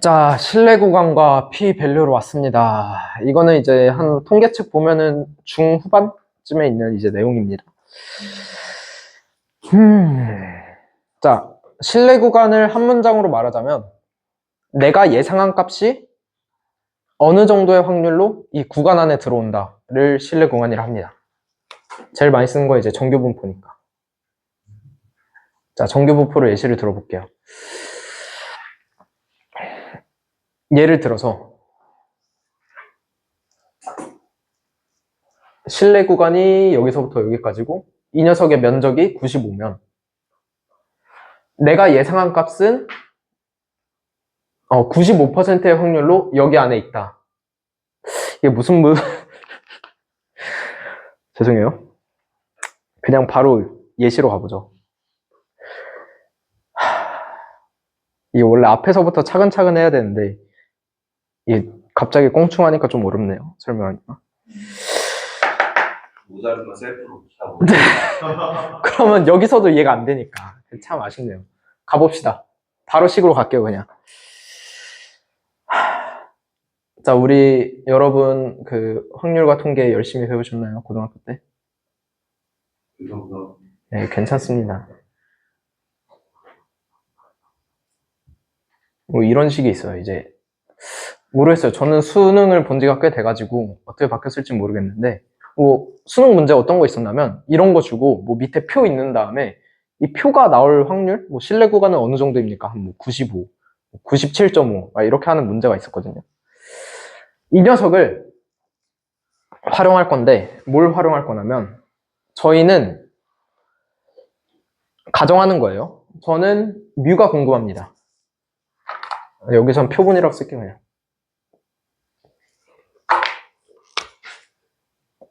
자, 신뢰 구간과 P 밸류로 왔습니다. 이거는 이제 한 통계책 보면은 중후반쯤에 있는 이제 내용입니다. 자, 신뢰 구간을 한 문장으로 말하자면 내가 예상한 값이 어느 정도의 확률로 이 구간 안에 들어온다를 신뢰 구간이라 합니다. 제일 많이 쓰는 거 이제 정규 분포니까. 자, 정규 분포로 예시를 들어볼게요. 예를 들어서 신뢰 구간이 여기서부터 여기까지고 이 녀석의 면적이 95면 내가 예상한 값은 95%의 확률로 여기 안에 있다. 이게 무슨 죄송해요. 그냥 바로 예시로 가보죠. 이게 원래 앞에서부터 차근차근 해야 되는데 이게 갑자기 꽁충하니까 좀 어렵네요. 설명하니까. 모자르면 셀프로 하고. 그러면 여기서도 이해가 안 되니까 참 아쉽네요. 가봅시다. 바로 식으로 갈게요, 그냥. 자, 우리 여러분 그 확률과 통계 열심히 배우셨나요? 고등학교 때? 그 정도. 네, 괜찮습니다. 뭐 이런 식이 있어요. 이제 모르겠어요. 저는 수능을 본 지가 꽤 돼가지고 어떻게 바뀌었을지 모르겠는데 뭐 수능 문제 어떤 거 있었냐면 이런 거 주고 뭐 밑에 표 있는 다음에 이 표가 나올 확률, 뭐 신뢰 구간은 어느 정도입니까? 한 뭐 95, 97.5 이렇게 하는 문제가 있었거든요. 이 녀석을 활용할 건데 뭘 활용할 거냐면 저희는 가정하는 거예요. 저는 뮤가 궁금합니다. 여기선 표본이라고 쓸게요. 그냥.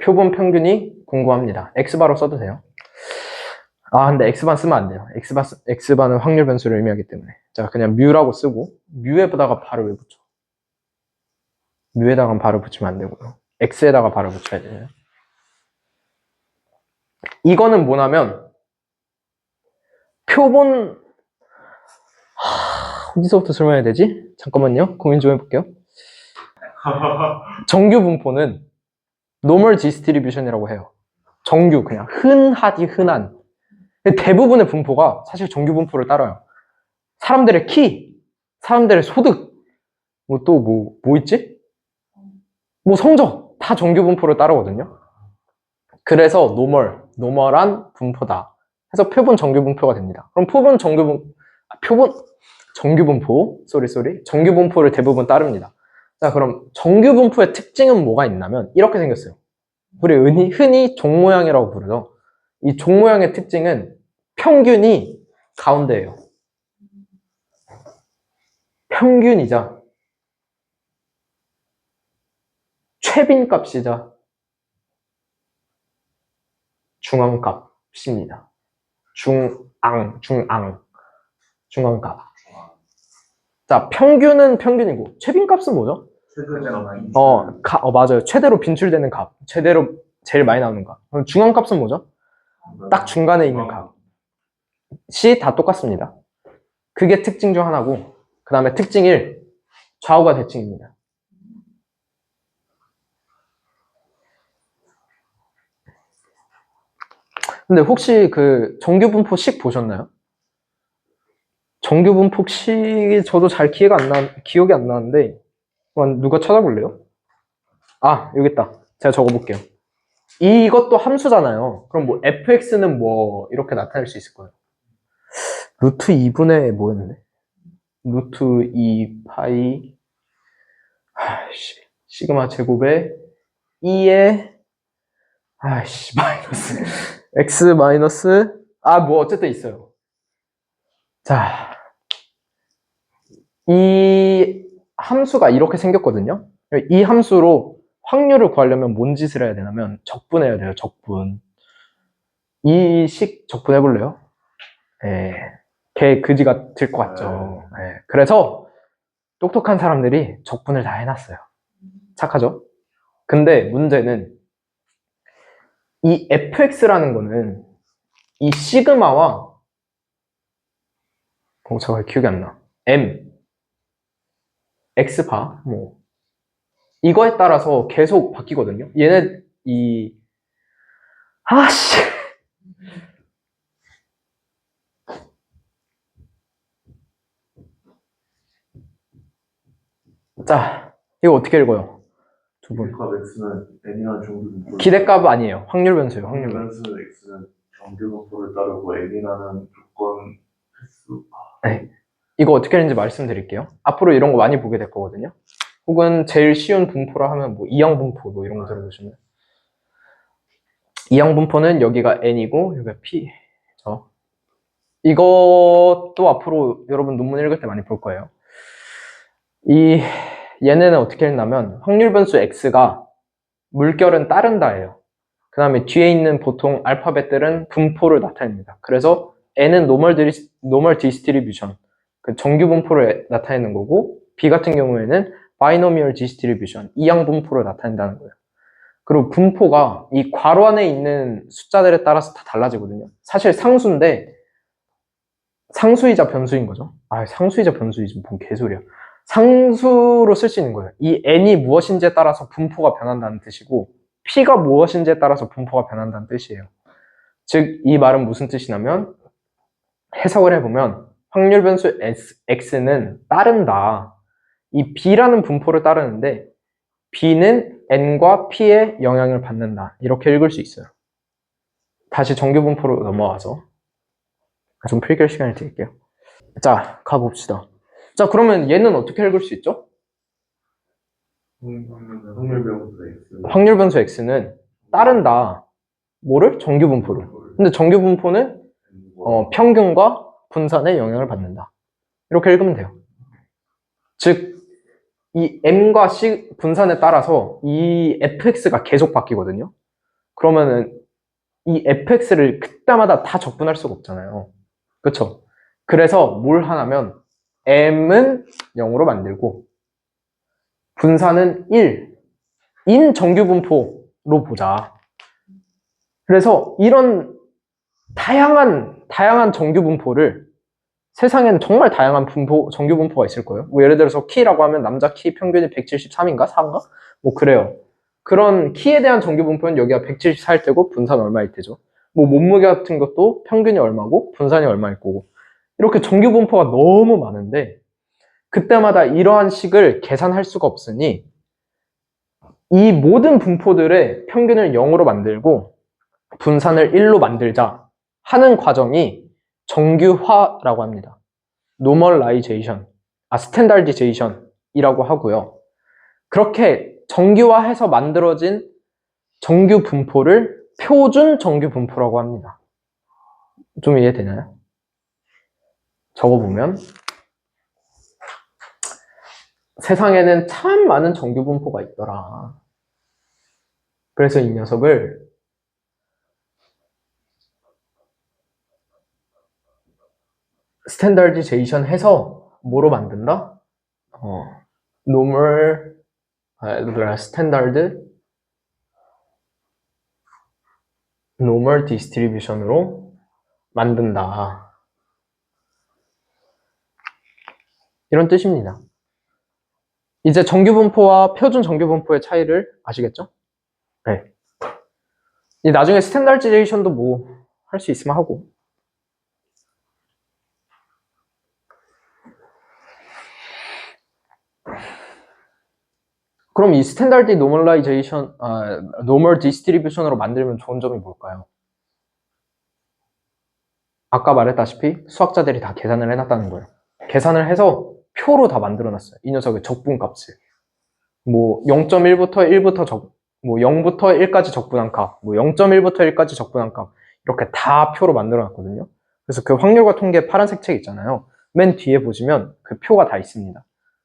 표본 평균이 궁금합니다. X바로 써도 돼요. 근데 X반 쓰면 안 돼요. X반은 확률 변수를 의미하기 때문에. 자, 그냥 뮤라고 쓰고, 뮤에다가 바로 왜 붙여? 뮤에다가 바로 붙이면 안 되고요. X에다가 바로 붙여야 돼요. 이거는 뭐냐면, 표본, 어디서부터 설명해야 되지? 잠깐만요. 고민 좀 해볼게요. 정규 분포는 normal distribution이라고 해요. 정규, 그냥 흔한. 대부분의 분포가 사실 정규 분포를 따라요. 사람들의 키, 사람들의 소득, 뭐 있지? 뭐 성적, 다 정규 분포를 따르거든요. 그래서 노멀한 분포다. 해서 표본 정규 분포가 됩니다. 그럼 정규 분포, 정규 분포를 대부분 따릅니다. 자, 그럼 정규 분포의 특징은 뭐가 있냐면 이렇게 생겼어요. 우리 흔히 종 모양이라고 부르죠. 이 종 모양의 특징은 평균이 가운데예요. 평균이자 최빈값이자 중앙값입니다. 중앙값. 자, 평균은 평균이고 최빈값은 뭐죠? 맞아요. 최대로 빈출되는 값. 최대로 제일 많이 나오는 값. 그럼 중앙값은 뭐죠? 딱 중간에 있는 값이 다 똑같습니다. 그게 특징 중 하나고, 그 다음에 특징 1, 좌우가 대칭입니다. 근데 혹시 그 정규분포식 보셨나요? 정규분포식이 저도 잘 기억이 안 나는데, 누가 찾아볼래요? 여기 있다. 제가 적어볼게요. 이것도 함수잖아요. 그럼 뭐 fx는 뭐 이렇게 나타낼 수 있을 거예요. 루트 2분의 뭐였네? 루트 2 파이 시그마 제곱에 2의 마이너스 x 마이너스 뭐 어쨌든 있어요. 자, 이 함수가 이렇게 생겼거든요. 이 함수로 확률을 구하려면 뭔 짓을 해야 되냐면 적분해야 돼요. 적분. 이 식 적분해볼래요? 걔 그지 같을 것 같죠. 그래서 똑똑한 사람들이 적분을 다 해놨어요. 착하죠? 근데 문제는 이 fx라는 거는 이 시그마와 제가 기억이 안 나. m x바, 뭐, 이거에 따라서 계속 바뀌거든요. 얘네, 아씨. 자, 이거 어떻게 읽어요? 두 분. 기대값 x는 n이라는 정규 분포를 기대값 아니에요. 확률 변수예요, 확률 변수. 확률 변수 x는 정규 분포를 따르고 n이라는 조건 횟수. 네. 이거 어떻게 하는지 말씀드릴게요. 앞으로 이런 거 많이 보게 될 거거든요. 혹은 제일 쉬운 분포라 하면 뭐 이항 분포 뭐 이런 거 들어보시면 이항 분포는 여기가 n이고 여기가 p죠. 이것도 앞으로 여러분 논문 읽을 때 많이 볼 거예요. 얘네는 어떻게 했냐면 확률 변수 x가 물결은 따른다예요. 그 다음에 뒤에 있는 보통 알파벳들은 분포를 나타냅니다. 그래서 n은 normal distribution, 그 정규 분포를 나타내는 거고, b 같은 경우에는 binomial distribution, 이항 분포를 나타낸다는 거예요. 그리고 분포가 이 괄호 안에 있는 숫자들에 따라서 다 달라지거든요. 사실 상수인데 상수이자 변수인 거죠. 상수이자 변수이지 뭔 개소리야. 상수로 쓸 수 있는 거예요. 이 n이 무엇인지에 따라서 분포가 변한다는 뜻이고 p가 무엇인지에 따라서 분포가 변한다는 뜻이에요. 즉, 이 말은 무슨 뜻이냐면 해석을 해보면 확률 변수 x는 따른다. 이 b라는 분포를 따르는데 b는 n과 p의 영향을 받는다. 이렇게 읽을 수 있어요. 다시 정규 분포로 넘어와서 좀 필기할 시간을 드릴게요. 자, 가봅시다. 자, 그러면 얘는 어떻게 읽을 수 있죠? 확률 변수 x. 확률 변수 x는 따른다. 뭐를? 정규 분포를. 근데 정규 분포는 평균과 분산의 영향을 받는다. 이렇게 읽으면 돼요. 즉, 이 m과 c 분산에 따라서 이 fx가 계속 바뀌거든요. 그러면은 이 fx를 그때마다 다 적분할 수가 없잖아요. 그쵸? 그래서 뭘 하냐면 m은 0으로 만들고 분산은 1, 인 정규 분포로 보자. 그래서 이런 다양한 정규 분포를 세상에는 정말 다양한 정규 분포가 있을 거예요. 뭐 예를 들어서 키라고 하면 남자 키 평균이 173인가? 4인가? 뭐 그래요. 그런 키에 대한 정규 분포는 여기가 174일 테고 분산 얼마일 테죠. 뭐 몸무게 같은 것도 평균이 얼마고 분산이 얼마일 거고. 이렇게 정규 분포가 너무 많은데 그때마다 이러한 식을 계산할 수가 없으니 이 모든 분포들의 평균을 0으로 만들고 분산을 1로 만들자 하는 과정이 정규화라고 합니다. normalization, standardization 이라고 하고요. 그렇게 정규화해서 만들어진 정규 분포를 표준 정규 분포라고 합니다. 좀 이해되나요? 적어보면 세상에는 참 많은 정규 분포가 있더라. 그래서 이 녀석을 스탠다디제이션 해서 뭐로 만든다? normal distribution으로 만든다. 이런 뜻입니다. 이제 정규 분포와 표준 정규 분포의 차이를 아시겠죠? 네. 나중에 스탠다디제이션도 뭐 할 수 있으면 하고. 그럼 이 스탠다드 노멀라이제이션, 노멀 디스트리뷰션으로 만들면 좋은 점이 뭘까요? 아까 말했다시피 수학자들이 다 계산을 해놨다는 거예요. 계산을 해서 표로 다 만들어놨어요. 이 녀석의 적분값을. 뭐 0.1부터 1부터 뭐 0부터 1까지 적분한 값, 뭐 0.1부터 1까지 적분한 값 이렇게 다 표로 만들어놨거든요. 그래서 그 확률과 통계 파란색 책 있잖아요. 맨 뒤에 보시면 그 표가 다 있습니다.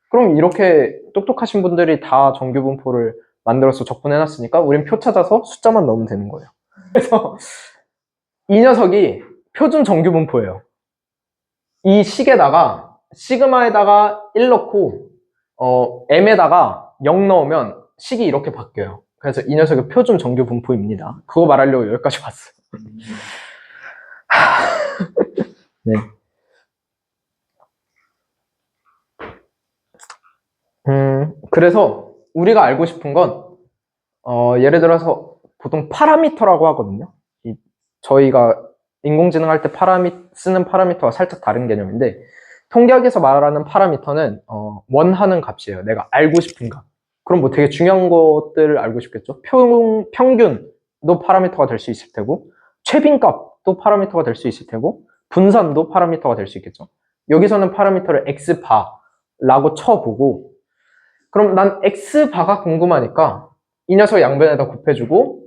그럼 이렇게 똑똑하신 분들이 다 정규 분포를 만들어서 적분해놨으니까 우린 표 찾아서 숫자만 넣으면 되는 거예요. 그래서 이 녀석이 표준 정규 분포예요. 이 식에다가 시그마에다가 1 넣고 m에다가 0 넣으면 식이 이렇게 바뀌어요. 그래서 이 녀석이 표준 정규 분포입니다. 그거 말하려고 여기까지 왔어요. 네. 그래서 우리가 알고 싶은 건 예를 들어서 보통 파라미터라고 하거든요. 저희가 인공지능 할 때 쓰는 파라미터와 살짝 다른 개념인데 통계학에서 말하는 파라미터는 원하는 값이에요. 내가 알고 싶은 값. 그럼 뭐 되게 중요한 것들을 알고 싶겠죠. 평균도 파라미터가 될 수 있을 테고 최빈값도 파라미터가 될 수 있을 테고 분산도 파라미터가 될 수 있겠죠. 여기서는 파라미터를 x바라고 쳐보고 그럼 난 x바가 궁금하니까 이 녀석 양변에다 곱해주고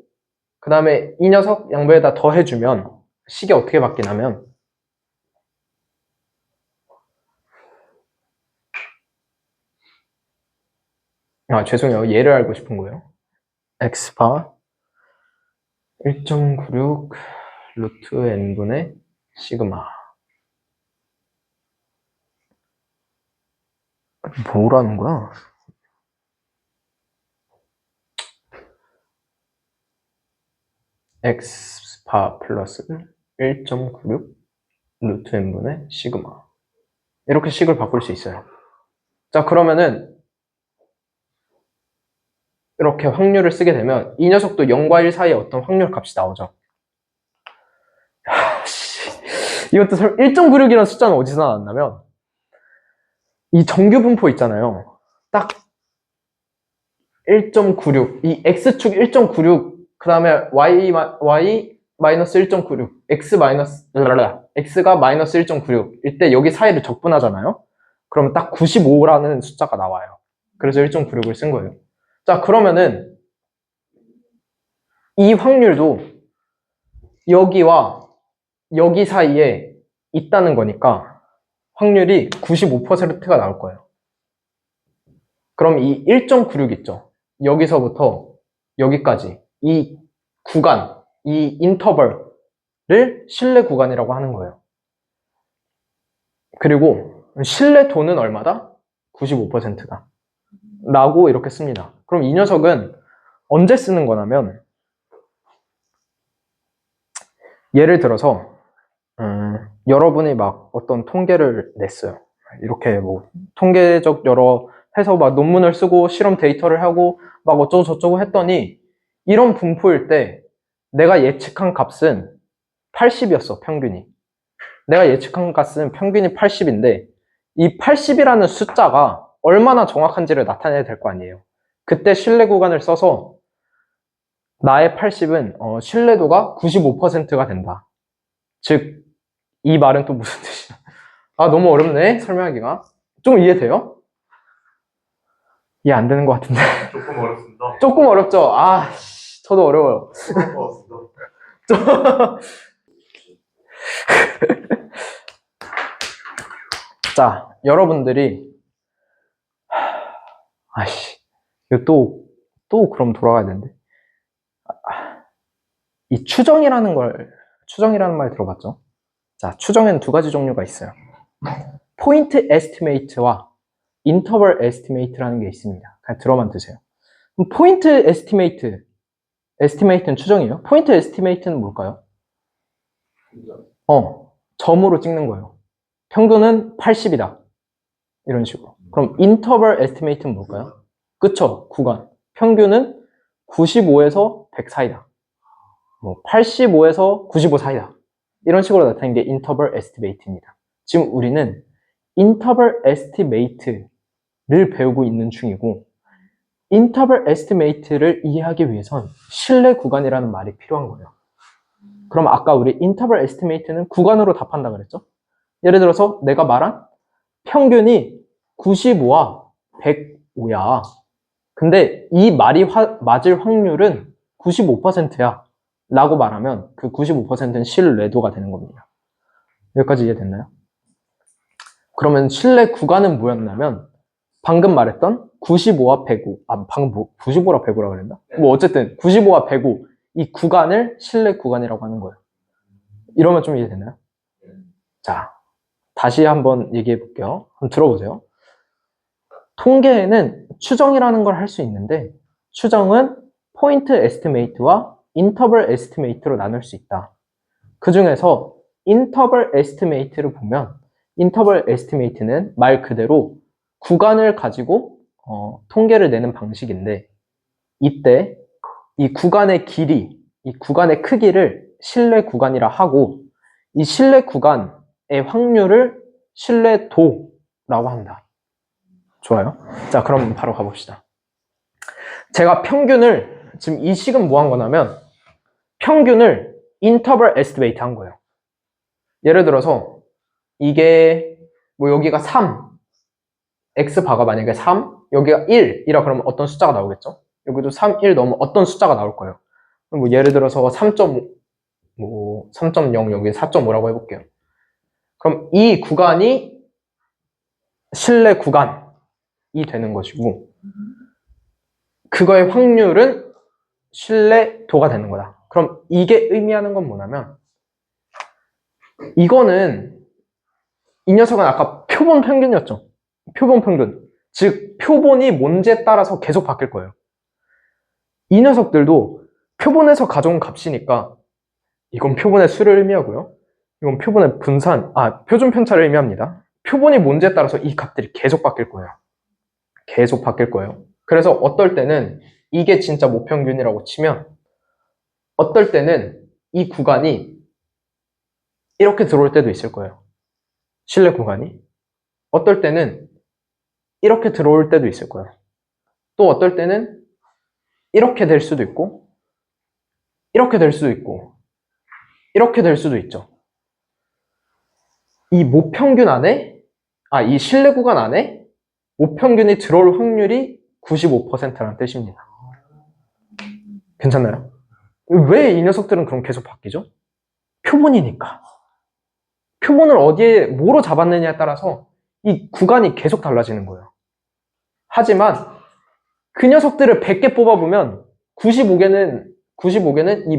그 다음에 이 녀석 양변에다 더해주면 식이 어떻게 바뀌냐면 죄송해요. 얘를 알고 싶은 거예요. x바 1.96 루트 n분의 시그마 뭐라는 거야? x바 플러스 1.96 루트 n분의 시그마 이렇게 식을 바꿀 수 있어요. 자 그러면은 이렇게 확률을 쓰게 되면 이 녀석도 0과 1 사이에 어떤 확률 값이 나오죠. 이것도 1.96이라는 숫자는 어디서 나왔냐면 이 정규 분포 있잖아요. 딱 1.96, 이 x축 1.96, 그 다음에 y 마이너스 1.96, x가 마이너스 1.96 이때 여기 사이를 적분하잖아요. 그러면 딱 95라는 숫자가 나와요. 그래서 1.96을 쓴 거예요. 자 그러면은 이 확률도 여기와 여기 사이에 있다는 거니까 확률이 95%가 나올 거예요. 그럼 이 1.96 있죠? 여기서부터 여기까지 이 구간, 이 인터벌을 신뢰 구간이라고 하는 거예요. 그리고 신뢰도는 얼마다? 95%다. 라고 이렇게 씁니다. 그럼 이 녀석은 언제 쓰는 거냐면 예를 들어서 여러분이 막 어떤 통계를 냈어요. 이렇게 뭐 통계적 여러 해서 막 논문을 쓰고 실험 데이터를 하고 막 어쩌고 저쩌고 했더니 이런 분포일 때 내가 예측한 값은 80이었어, 평균이. 내가 예측한 값은 평균이 80인데 이 80이라는 숫자가 얼마나 정확한지를 나타내야 될 거 아니에요. 그때 신뢰 구간을 써서 나의 80은 신뢰도가 95%가 된다. 즉, 이 말은 또 무슨 뜻이야? 너무 어렵네, 설명하기가. 좀 이해돼요? 이해 안 되는 것 같은데. 조금 어렵습니다. 조금 어렵죠? 저도 어려워요. 그런 것 같습니다. 자, 여러분들이, 이거 또 그럼 돌아가야 되는데. 이 추정이라는 말 들어봤죠? 자, 추정에는 두 가지 종류가 있어요. 포인트 에스티메이트와 인터벌 에스티메이트라는 게 있습니다. 그냥 들어만 두세요. 그럼 포인트 에스티메이트는 추정이에요. 포인트 에스티메이트는 뭘까요? 점으로 찍는 거예요. 평균은 80이다. 이런 식으로. 그럼 인터벌 에스티메이트는 뭘까요? 그쵸, 구간. 평균은 95에서 100 사이다. 85에서 95 사이다. 이런 식으로 나타낸 게 인터벌 에스티메이트입니다. 지금 우리는 인터벌 에스티메이트를 배우고 있는 중이고 인터벌 에스티메이트를 이해하기 위해선 신뢰 구간이라는 말이 필요한 거예요. 그럼 아까 우리 인터벌 에스티메이트는 구간으로 답한다 그랬죠? 예를 들어서 내가 말한 평균이 95와 105야. 근데 이 말이 맞을 확률은 95%야. 라고 말하면 그 95%는 신뢰도가 되는 겁니다. 여기까지 이해됐나요? 그러면 신뢰 구간은 뭐였냐면 방금 말했던 95와 105 방금 95라 105라 그랬나? 뭐 어쨌든 95와 105 이 구간을 신뢰 구간이라고 하는 거예요. 이러면 좀 이해됐나요? 자, 다시 한번 얘기해 볼게요. 한번 들어보세요. 통계에는 추정이라는 걸 할 수 있는데 추정은 포인트 에스티메이트와 인터벌 에스티메이트로 나눌 수 있다. 그 중에서 인터벌 에스티메이트를 보면 인터벌 에스티메이트는 말 그대로 구간을 가지고 통계를 내는 방식인데, 이때 이 구간의 길이, 이 구간의 크기를 신뢰 구간이라 하고, 이 신뢰 구간의 확률을 신뢰도라고 한다. 좋아요. 자, 그럼 바로 가봅시다. 제가 평균을, 지금 이 식은 뭐 한 거냐면, 평균을 인터벌 에스티메이트 한 거예요. 예를 들어서, 이게, 뭐 여기가 3, x바가 만약에 3, 여기가 1이라 그러면 어떤 숫자가 나오겠죠? 여기도 3, 1 넣으면 어떤 숫자가 나올 거예요. 뭐 예를 들어서 3.5, 뭐 3.0, 여기 4.5라고 해볼게요. 그럼 이 구간이 신뢰 구간이 되는 것이고, 그거의 확률은 신뢰도가 되는 거다. 그럼 이게 의미하는 건 뭐냐면, 이거는, 이 녀석은 아까 표본 평균이었죠. 표본 평균. 즉, 표본이 뭔지에 따라서 계속 바뀔 거예요. 이 녀석들도 표본에서 가져온 값이니까, 이건 표본의 수를 의미하고요. 이건 표본의 표준 편차를 의미합니다. 표본이 뭔지에 따라서 이 값들이 계속 바뀔 거예요. 계속 바뀔 거예요. 그래서 어떨 때는 이게 진짜 모평균이라고 치면, 어떨 때는 이 구간이 이렇게 들어올 때도 있을 거예요. 신뢰 구간이. 어떨 때는 이렇게 들어올 때도 있을 거예요. 또 어떨 때는 이렇게 될 수도 있고, 이렇게 될 수도 있고, 이렇게 될 수도 있죠. 이 모평균 안에, 이 신뢰 구간 안에 모평균이 들어올 확률이 95%라는 뜻입니다. 괜찮나요? 왜 이 녀석들은 그럼 계속 바뀌죠? 표본이니까. 표본을 어디에, 뭐로 잡았느냐에 따라서 이 구간이 계속 달라지는 거예요. 하지만 그 녀석들을 100개 뽑아보면 95개는 이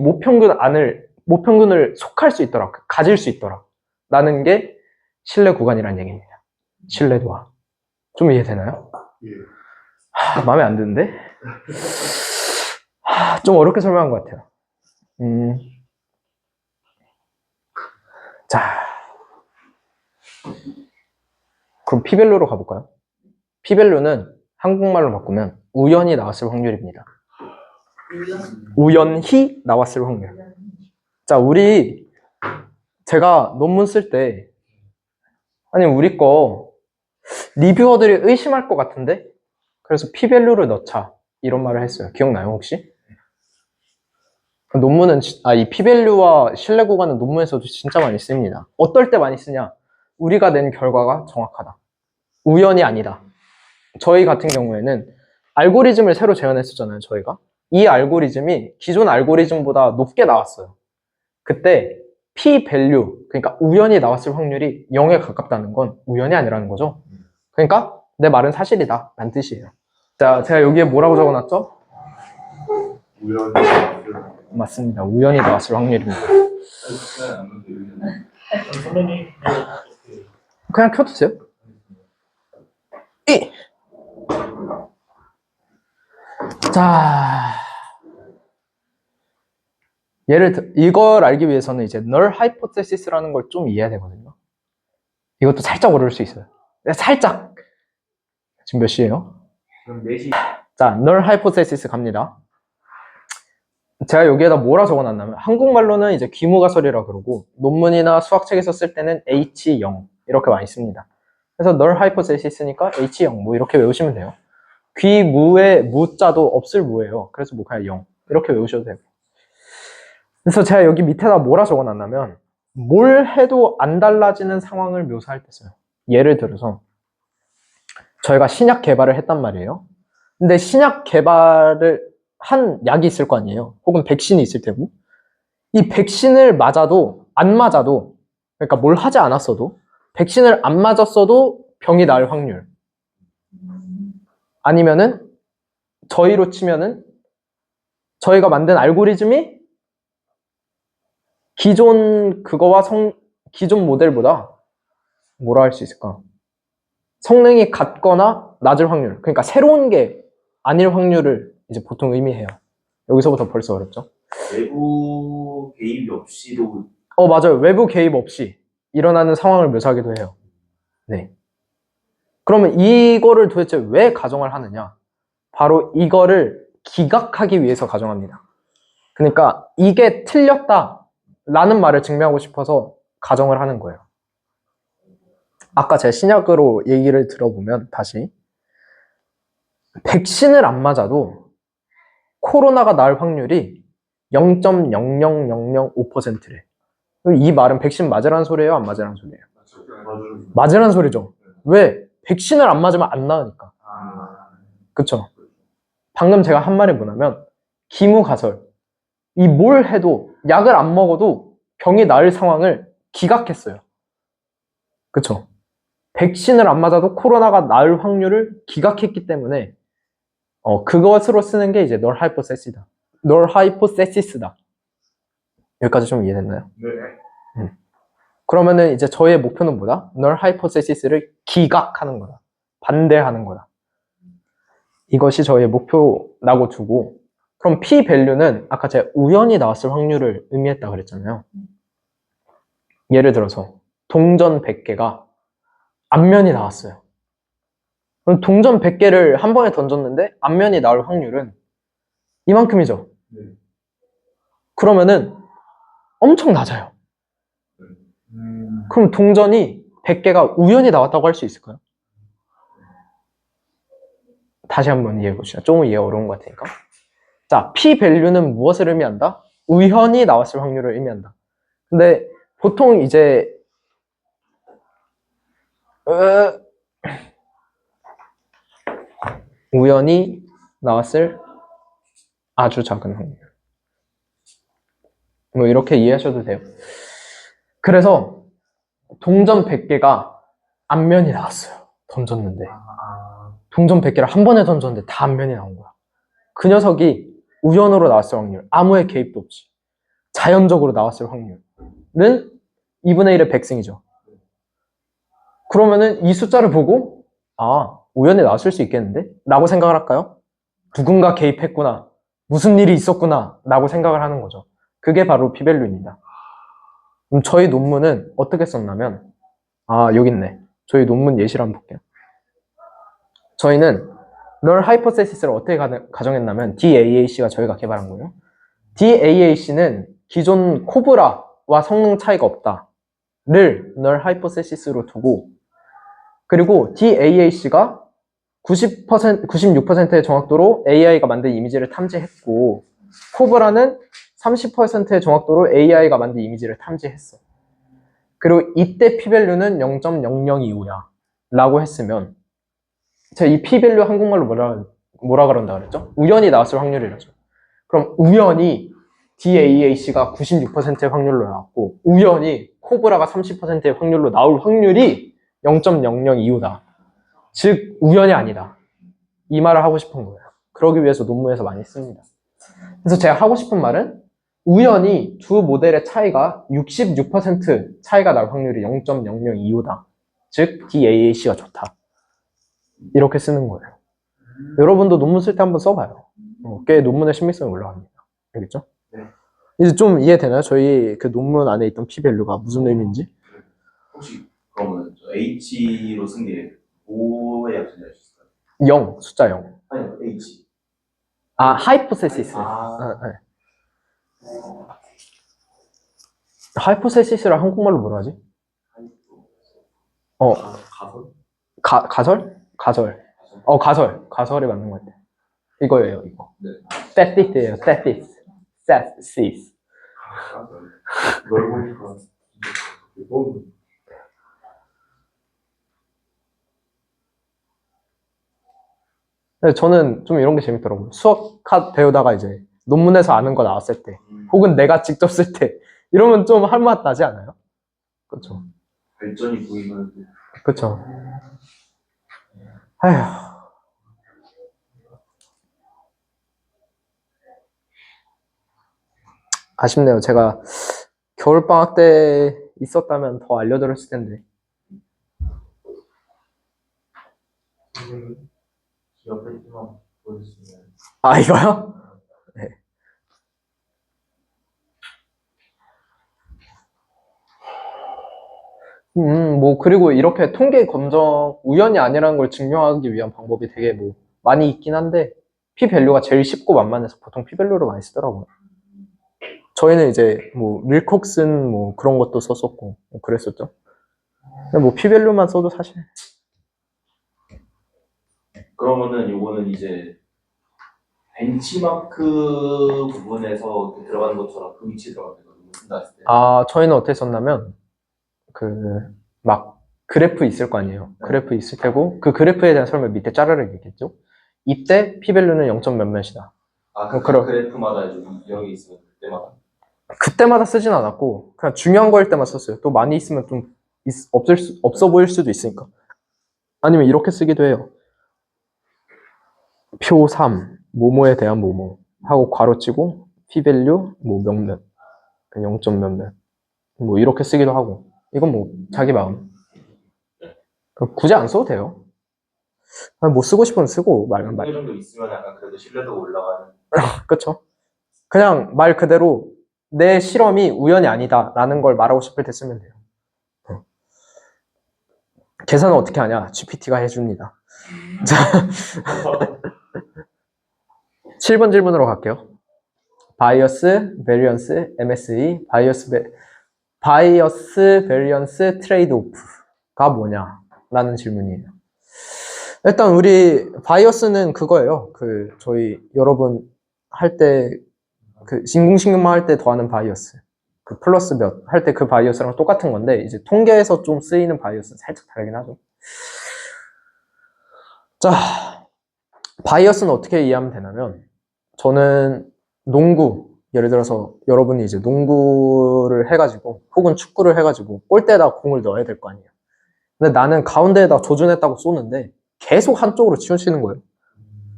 모평균을 속할 수 있더라. 가질 수 있더라. 라는 게 신뢰 구간이라는 얘기입니다. 신뢰도와. 좀 이해되나요? 예. 마음에 안 드는데? 좀 어렵게 설명한 것 같아요. 자, 그럼 P밸류로 가볼까요? P밸류는 한국말로 바꾸면 우연히 나왔을 확률입니다. 우연히 나왔을 확률. 자, 제가 논문 쓸 때, 아니, 우리 거 리뷰어들이 의심할 것 같은데? 그래서 P밸류를 넣자. 이런 말을 했어요. 기억나요, 혹시? 논문은, 이 P밸류와 신뢰 구간은 논문에서도 진짜 많이 씁니다. 어떨 때 많이 쓰냐? 우리가 낸 결과가 정확하다. 우연이 아니다. 저희 같은 경우에는 알고리즘을 새로 재현했었잖아요, 저희가. 이 알고리즘이 기존 알고리즘보다 높게 나왔어요. 그때 P밸류, 그러니까 우연히 나왔을 확률이 0에 가깝다는 건 우연이 아니라는 거죠. 그러니까 내 말은 사실이다 라는 뜻이에요. 자, 제가 여기에 뭐라고 적어놨죠? 우연히 나왔을 맞습니다. 우연히 나왔을 확률입니다. 선배님, 그냥 켜두세요. 자, 이걸 알기 위해서는 이제 null hypothesis라는 걸 좀 이해해야 되거든요. 이것도 살짝 어려울 수 있어요. 살짝. 지금 몇 시예요? 그럼 4시. 자, null hypothesis 갑니다. 제가 여기에다 뭐라 적어놨냐면, 한국말로는 이제 귀무가설이라 그러고, 논문이나 수학책에서 쓸 때는 H0 이렇게 많이 씁니다. 그래서 null hypothesis니까 H0 뭐 이렇게 외우시면 돼요. 귀무의 무자도 없을 무예요. 그래서 뭐 그냥 0 이렇게 외우셔도 되고. 그래서 제가 여기 밑에다 뭐라 적어놨냐면, 뭘 해도 안 달라지는 상황을 묘사할 때 써요. 예를 들어서 저희가 신약 개발을 했단 말이에요. 근데 신약 개발을 한 약이 있을 거 아니에요. 혹은 백신이 있을 테고, 이 백신을 맞아도 안 맞아도, 그러니까 뭘 하지 않았어도, 백신을 안 맞았어도 병이 나을 확률, 아니면은 저희로 치면은 저희가 만든 알고리즘이 기존 기존 모델보다 뭐라 할 수 있을까? 성능이 같거나 낮을 확률, 그러니까 새로운 게 아닐 확률을 이제 보통 의미해요. 여기서부터 벌써 어렵죠? 외부 개입이 없이도 맞아요. 외부 개입 없이 일어나는 상황을 묘사하기도 해요. 네. 그러면 이거를 도대체 왜 가정을 하느냐? 바로 이거를 기각하기 위해서 가정합니다. 그러니까 이게 틀렸다라는 말을 증명하고 싶어서 가정을 하는 거예요. 아까 제 신약으로 얘기를 들어보면 다시 백신을 안 맞아도 코로나가 나을 확률이 0.00005%래. 이 말은 백신 맞으라는 소리예요? 안 맞으라는 소리예요? 맞으라는 소리죠. 왜? 백신을 안 맞으면 안 나으니까. 그쵸? 방금 제가 한 말이 뭐냐면 기무가설. 이 뭘 해도 약을 안 먹어도 병이 나을 상황을 기각했어요. 그쵸? 백신을 안 맞아도 코로나가 나을 확률을 기각했기 때문에 그것으로 쓰는 게 이제 널 하이포세시다. 널 하이포세시스다. 여기까지 좀 이해됐나요? 네. 그러면은 이제 저의 목표는 뭐다? 널 하이포세시스를 기각하는 거다. 반대하는 거다. 이것이 저의 목표라고 두고 그럼 P 밸류는 아까 제가 우연히 나왔을 확률을 의미했다 그랬잖아요. 예를 들어서 동전 100개가 앞면이 나왔어요. 그럼 동전 100개를 한 번에 던졌는데 앞면이 나올 확률은 이만큼이죠. 네. 그러면은 엄청 낮아요. 그럼 동전이 100개가 우연히 나왔다고 할 수 있을까요? 다시 한번 이해해 봅시다. 조금 이해 어려운 것 같으니까. 자, P 밸류는 무엇을 의미한다? 우연히 나왔을 확률을 의미한다. 근데 보통 이제 우연히 나왔을 아주 작은 확률. 뭐 이렇게 이해하셔도 돼요. 그래서 동전 100개가 앞면이 나왔어요. 던졌는데. 동전 100개를 한 번에 던졌는데 다 앞면이 나온 거야. 그 녀석이 우연으로 나왔을 확률, 아무의 개입도 없이 자연적으로 나왔을 확률은 2분의 1의 100승이죠. 그러면은 이 숫자를 보고 우연히 나왔을 수 있겠는데? 라고 생각을 할까요? 누군가 개입했구나. 무슨 일이 있었구나. 라고 생각을 하는 거죠. 그게 바로 P밸류입니다. 그럼 저희 논문은 어떻게 썼냐면 여기 있네. 저희 논문 예시를 한번 볼게요. 저희는 널 하이포세시스를 어떻게 가정했냐면 DAAC가 저희가 개발한 거예요. DAAC는 기존 코브라와 성능 차이가 없다를 널 하이포세시스로 두고 그리고 DAAC가 96%의 정확도로 AI가 만든 이미지를 탐지했고 코브라는 30%의 정확도로 AI가 만든 이미지를 탐지했어. 그리고 이때 P밸류는 0.002호야 라고 했으면 제가 이 P밸류 한국말로 뭐라 그런다 그랬죠? 우연히 나왔을 확률이라죠. 그럼 우연히 DAAC가 96%의 확률로 나왔고 우연히 코브라가 30%의 확률로 나올 확률이 0.002호다. 즉 우연이 아니다. 이 말을 하고 싶은 거예요. 그러기 위해서 논문에서 많이 씁니다. 그래서 제가 하고 싶은 말은 우연히 두 모델의 차이가 66% 차이가 날 확률이 0.002호다. 즉 DAAC가 좋다. 이렇게 쓰는 거예요. 여러분도 논문 쓸 때 한번 써봐요. 꽤 논문의 신빙성이 올라갑니다. 알겠죠? 네. 이제 좀 이해되나요? 저희 그 논문 안에 있던 P밸류가 무슨 의미인지? 혹시 그러면 저 H로 쓴 게 뭐의 약속이 알 수 있을까요? 0, 숫자 0. 아니요, H. 하이포세시스. 네. 하이포세시스를 한국말로 뭐라 하지? 가설? 가설? 가설이 맞는 것 같아. 이거예요, 이거. 네. statis예요, statis. statis. 널 보니까 근데 저는 좀 이런 게 재밌더라고요. 수학 배우다가 이제 논문에서 아는 거 나왔을 때, 혹은 내가 직접 쓸 때, 이러면 좀 할 맛 나지 않아요? 그렇죠. 발전이 보이면 그렇죠. 아휴. 아쉽네요. 제가 겨울방학 때 있었다면 더 알려드렸을 텐데. 옆에 있지만 보여주시면 이거요? 네. 뭐, 그리고 이렇게 통계 검정, 우연이 아니라는 걸 증명하기 위한 방법이 되게 뭐, 많이 있긴 한데, p-밸류가 제일 쉽고 만만해서 보통 p-밸류를 많이 쓰더라고요. 저희는 이제 뭐, 윌콕슨 뭐, 그런 것도 썼었고, 뭐 그랬었죠. 근데 뭐, p-밸류만 써도 사실. 그러면은 요거는 이제 벤치마크 부분에서 들어가는 것처럼 그 위치에 들어가는 거 쓴다 했을 때. 저희는 어떻게 썼냐면, 막, 그래프 있을 거 아니에요. 그래프 있을 테고, 그 그래프에 대한 설명 밑에 짜르르 있겠죠? 이때 p-밸류는 0점 몇몇이다. 그 그럼. 그래프마다 좀 이런 게 있으면 그때마다 쓰진 않았고, 그냥 중요한 거일 때만 썼어요. 또 많이 있으면 좀 없어 보일 수도 있으니까. 아니면 이렇게 쓰기도 해요. 표 3, 뭐뭐에 대한 뭐뭐 하고 괄호치고, p-value, 뭐 몇몇, 0점 몇몇, 뭐 이렇게 쓰기도 하고. 이건 뭐 자기 마음. 굳이 안 써도 돼요. 뭐 쓰고 싶으면 쓰고, 말면 말. 어느 정도 있으면 약간 그래도 신뢰도가 올라가는. 그쵸? 그냥 말 그대로 내 실험이 우연이 아니다 라는 걸 말하고 싶을 때 쓰면 돼요. 계산은 어떻게 하냐? GPT가 해줍니다. 자, 7번 질문으로 갈게요. 바이어스, 베리언스, MSE, 바이어스, 베리언스, 트레이드 오프가 뭐냐? 라는 질문이에요. 일단 우리 바이어스는 그거예요. 저희 여러분 할 때 인공신경만 할 때 더하는 바이어스. 플러스 몇 할 때 그 바이어스랑 똑같은 건데 이제 통계에서 좀 쓰이는 바이어스는 살짝 다르긴 하죠. 자, 바이어스는 어떻게 이해하면 되냐면 저는 농구, 예를 들어서 여러분이 이제 농구를 해가지고 혹은 축구를 해가지고 골대에다 공을 넣어야 될 거 아니에요. 근데 나는 가운데에다 조준했다고 쏘는데 계속 한쪽으로 치우치는 거예요.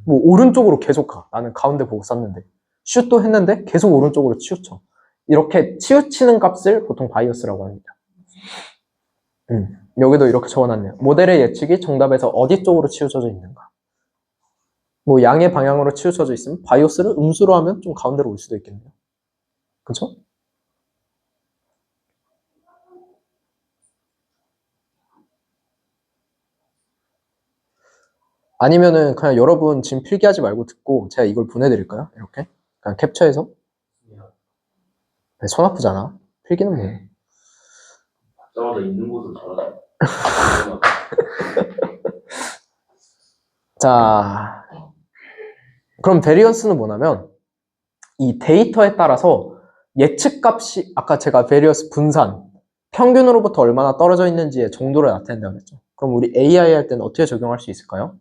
뭐 오른쪽으로 계속 가. 나는 가운데 보고 쐈는데 슛도 했는데 계속 오른쪽으로 치우쳐. 이렇게 치우치는 값을 보통 바이어스라고 합니다. 여기도 이렇게 적어놨네요. 모델의 예측이 정답에서 어디 쪽으로 치우쳐져 있는가. 뭐 양의 방향으로 치우쳐져 있으면 바이오스를 음수로 하면 좀 가운데로 올 수도 있겠네요. 그쵸? 아니면은 그냥 여러분 지금 필기하지 말고 듣고 제가 이걸 보내드릴까요? 이렇게? 그냥 캡처해서? 손 아프잖아. 필기는 뭐. 저마다 있는 곳으로 잘하죠. 자, 그럼 베리언스는 뭐냐면 이 데이터에 따라서 예측값이 아까 제가 베리언스 분산 평균으로부터 얼마나 떨어져 있는지의 정도를 나타낸다고 했죠. 그럼 우리 AI 할 때는 어떻게 적용할 수 있을까요?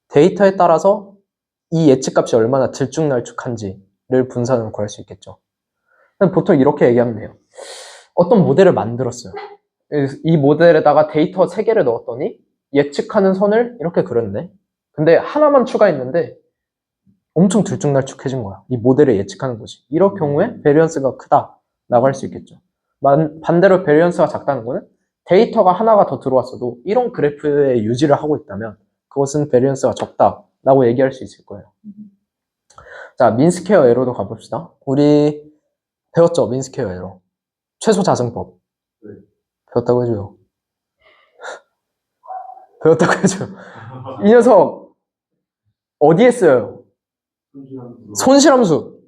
데이터에 따라서 이 예측값이 얼마나 들쭉날쭉한지를 분산을 구할 수 있겠죠. 보통 이렇게 얘기하면 돼요. 어떤 모델을 만들었어요. 이 모델에다가 데이터 3개를 넣었더니 예측하는 선을 이렇게 그렸네. 근데 하나만 추가했는데 엄청 들쭉날쭉해진 거야. 이 모델을 예측하는 거지. 이럴 경우에 베리언스가 크다라고 할 수 있겠죠. 반대로 베리언스가 작다는 거는 데이터가 하나가 더 들어왔어도 이런 그래프의 유지를 하고 있다면 그것은 베리언스가 적다라고 얘기할 수 있을 거예요. 자, 민스퀘어 에러도 가봅시다. 우리 배웠죠? 민스퀘어 에러. 최소 자승법. 네. 배웠다고 해줘요. 배웠다고 해줘요. 이 녀석 어디에 쓰여요? 손실함수.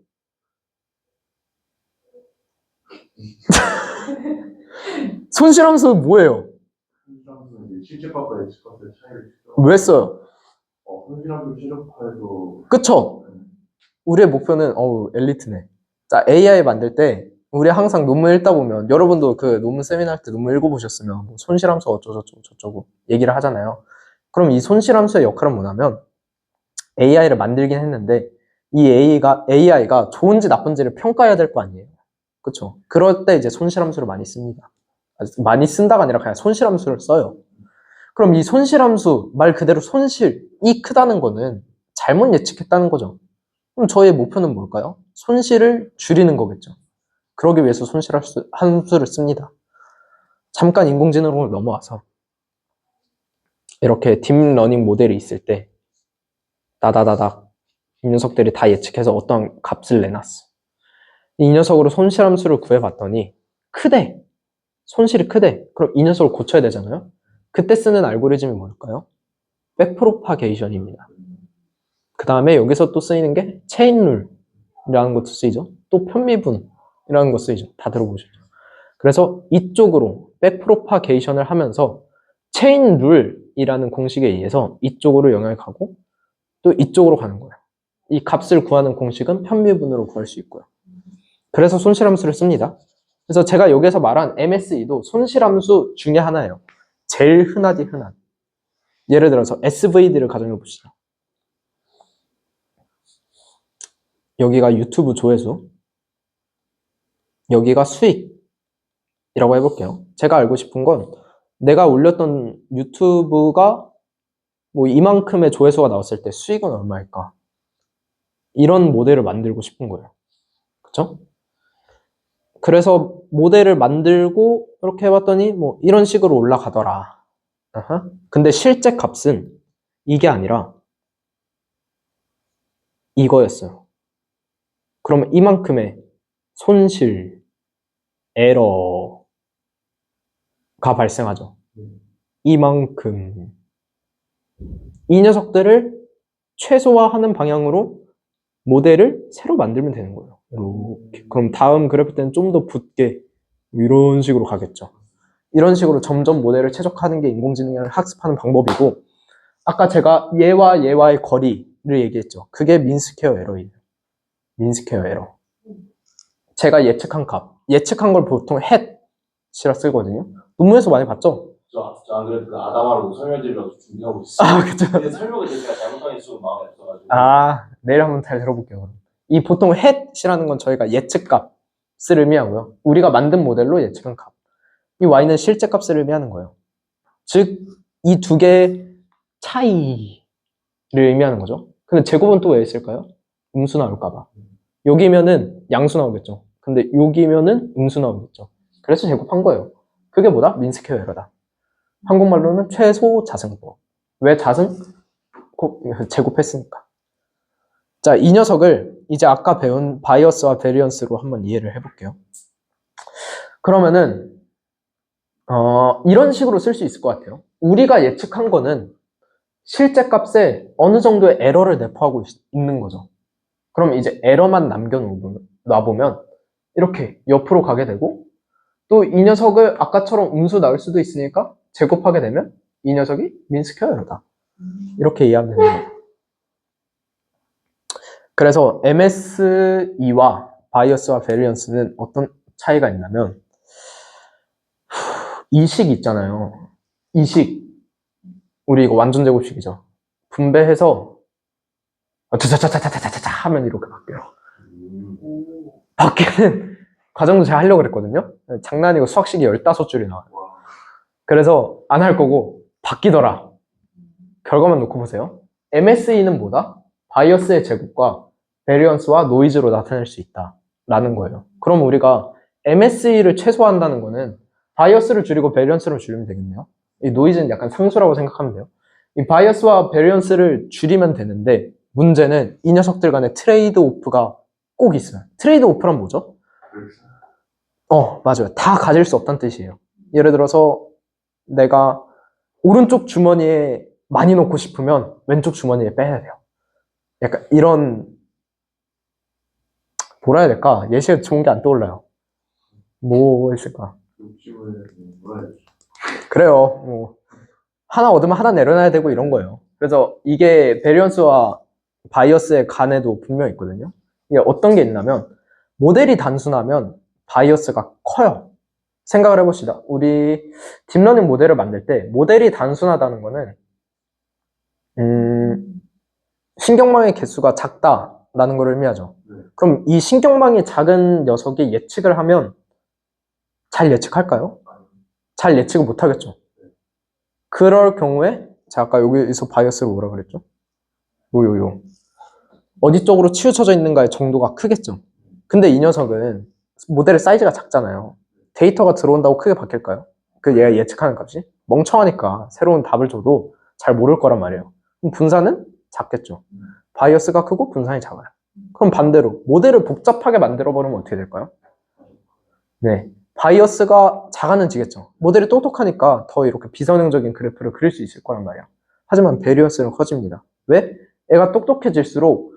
손실함수 뭐예요? 손실함수는 실제값과 예측값의 차이를 왜 써요? 손실함수 최적화해서 그쵸? 우리의 목표는 엘리트네. 자, AI 만들 때 우리 항상 논문 읽다 보면 여러분도 그 논문 세미나 할 때 논문 읽어보셨으면 뭐 손실함수 어쩌고저쩌고 얘기를 하잖아요. 그럼 이 손실함수의 역할은 뭐냐면 AI를 만들긴 했는데 이 AI가 좋은지 나쁜지를 평가해야 될 거 아니에요. 그쵸? 그럴 때 이제 손실함수를 많이 씁니다. 많이 쓴다가 아니라 그냥 손실함수를 써요. 그럼 이 손실함수, 말 그대로 손실이 크다는 거는 잘못 예측했다는 거죠. 그럼 저의 목표는 뭘까요? 손실을 줄이는 거겠죠. 그러기 위해서 손실함수를 씁니다. 잠깐 인공지능으로 넘어와서 이렇게 딥러닝 모델이 있을 때 다다다닥 이 녀석들이 다 예측해서 어떤 값을 내놨어. 이 녀석으로 손실함수를 구해봤더니 크대. 손실이 크대. 그럼 이 녀석을 고쳐야 되잖아요. 그때 쓰는 알고리즘이 뭘까요? 백프로파게이션입니다. 그 다음에 여기서 또 쓰이는 게 체인룰이라는 것도 쓰이죠. 또 편미분이라는 거 쓰이죠. 다 들어보셨죠. 그래서 이쪽으로 백프로파게이션을 하면서 체인룰이라는 공식에 의해서 이쪽으로 영향을 가고 또 이쪽으로 가는 거예요. 이 값을 구하는 공식은 편미분으로 구할 수 있고요. 그래서 손실함수를 씁니다. 그래서 제가 여기서 말한 MSE도 손실함수 중에 하나예요. 제일 흔하디 흔한. 예를 들어서 SVD를 가정해 봅시다. 여기가 유튜브 조회수, 여기가 수익이라고 해볼게요. 제가 알고 싶은 건 내가 올렸던 유튜브가 뭐 이만큼의 조회수가 나왔을 때 수익은 얼마일까? 이런 모델을 만들고 싶은 거예요. 그쵸? 그래서 모델을 만들고 이렇게 해봤더니 뭐 이런 식으로 올라가더라. 아하. 근데 실제 값은 이게 아니라 이거였어요. 그러면 이만큼의 손실, 에러가 발생하죠. 이만큼. 이 녀석들을 최소화하는 방향으로 모델을 새로 만들면 되는 거예요. 이렇게. 그럼 다음 그래프 때는 좀 더 붙게 이런 식으로 가겠죠. 이런 식으로 점점 모델을 최적화하는 게 인공지능을 학습하는 방법이고, 아까 제가 얘와 얘와의 거리를 얘기했죠. 그게 민스퀘어 에러예요. 민스퀘어 에러. 제가 예측한 값. 예측한 걸 보통 햇이라 쓰거든요. 논문에서 많이 봤죠? 저안 그래도 그 아담하라고 설명드리려고 준비하고 있어요. 아, 그쵸. 근데 설명을 제가 잘못하게 좀 마음에 없어가지고. 아, 내일 한번 잘 들어볼게요. 이 보통 햇이라는 건 저희가 예측값을 의미하고요. 우리가 만든 모델로 예측한 값. 이 y는 실제 값을 의미하는 거예요. 즉, 이 두 개의 차이를 의미하는 거죠. 근데 제곱은 또 왜 있을까요? 음수 나올까봐. 여기면은 양수 나오겠죠. 근데 여기면은 음수 나오겠죠. 그래서 제곱한 거예요. 그게 뭐다? 민스퀘어 에러다. 한국말로는 최소 자승법. 왜 자승? 제곱했으니까. 자, 이 녀석을 이제 아까 배운 바이어스와 베리언스로 한번 이해를 해볼게요. 그러면은 이런 식으로 쓸 수 있을 것 같아요. 우리가 예측한 거는 실제 값에 어느 정도의 에러를 내포하고 있는 거죠. 그럼 이제 에러만 남겨놔보면 이렇게 옆으로 가게 되고, 또 이 녀석을 아까처럼 음수 나올 수도 있으니까 제곱하게 되면 이 녀석이 민스퀘어 에러다. 이렇게 이해하면 되는 거예요. 그래서 MSE와 바이어스와 베리언스는 어떤 차이가 있냐면, 이 식 있잖아요. 이 식. 우리 이거 완전 제곱식이죠. 분배해서 차차차차차차차 하면 이렇게 바뀌어요. 바뀌는 과정도 제가 하려고 그랬거든요. 장난이고 수학식이 15줄이 나와요. 그래서 안 할 거고 바뀌더라. 결과만 놓고 보세요. MSE는 뭐다? 바이어스의 제곱과 베리언스와 노이즈로 나타낼 수 있다 라는 거예요. 그럼 우리가 MSE를 최소화한다는 거는 바이어스를 줄이고 베리언스를 줄이면 되겠네요. 이 노이즈는 약간 상수라고 생각하면 돼요. 이 바이어스와 베리언스를 줄이면 되는데, 문제는 이 녀석들 간의 트레이드 오프가 꼭 있어요. 트레이드 오프란 뭐죠? 맞아요. 다 가질 수 없다는 뜻이에요. 예를 들어서 내가 오른쪽 주머니에 많이 넣고 싶으면 왼쪽 주머니에 빼야 돼요. 약간 이런, 뭐라 해야 될까? 예시가 좋은 게 안 떠올라요. 뭐 있을까? 그래요. 뭐 하나 얻으면 하나 내려놔야 되고 이런 거예요. 그래서 이게 베리언스와 바이어스의 간에도 분명히 있거든요. 이게 어떤 게 있냐면, 모델이 단순하면 바이어스가 커요. 생각을 해봅시다. 우리 딥러닝 모델을 만들 때 모델이 단순하다는 거는 신경망의 개수가 작다라는 걸 의미하죠. 그럼 이 신경망이 작은 녀석이 예측을 하면 잘 예측할까요? 잘 예측을 못하겠죠. 그럴 경우에 제가 아까 여기서 바이어스를 뭐라 그랬죠? 요 어디 쪽으로 치우쳐져 있는가의 정도가 크겠죠. 근데 이 녀석은 모델의 사이즈가 작잖아요. 데이터가 들어온다고 크게 바뀔까요? 그 얘가 예측하는 값이 멍청하니까 새로운 답을 줘도 잘 모를 거란 말이에요. 그럼 분산은 작겠죠. 바이어스가 크고 분산이 작아요. 그럼 반대로 모델을 복잡하게 만들어 버리면 어떻게 될까요? 네, 바이어스가 작아는 지겠죠. 모델이 똑똑하니까 더 이렇게 비선형적인 그래프를 그릴 수 있을 거란 말이야. 하지만 베리언스는 커집니다. 왜? 애가 똑똑해질수록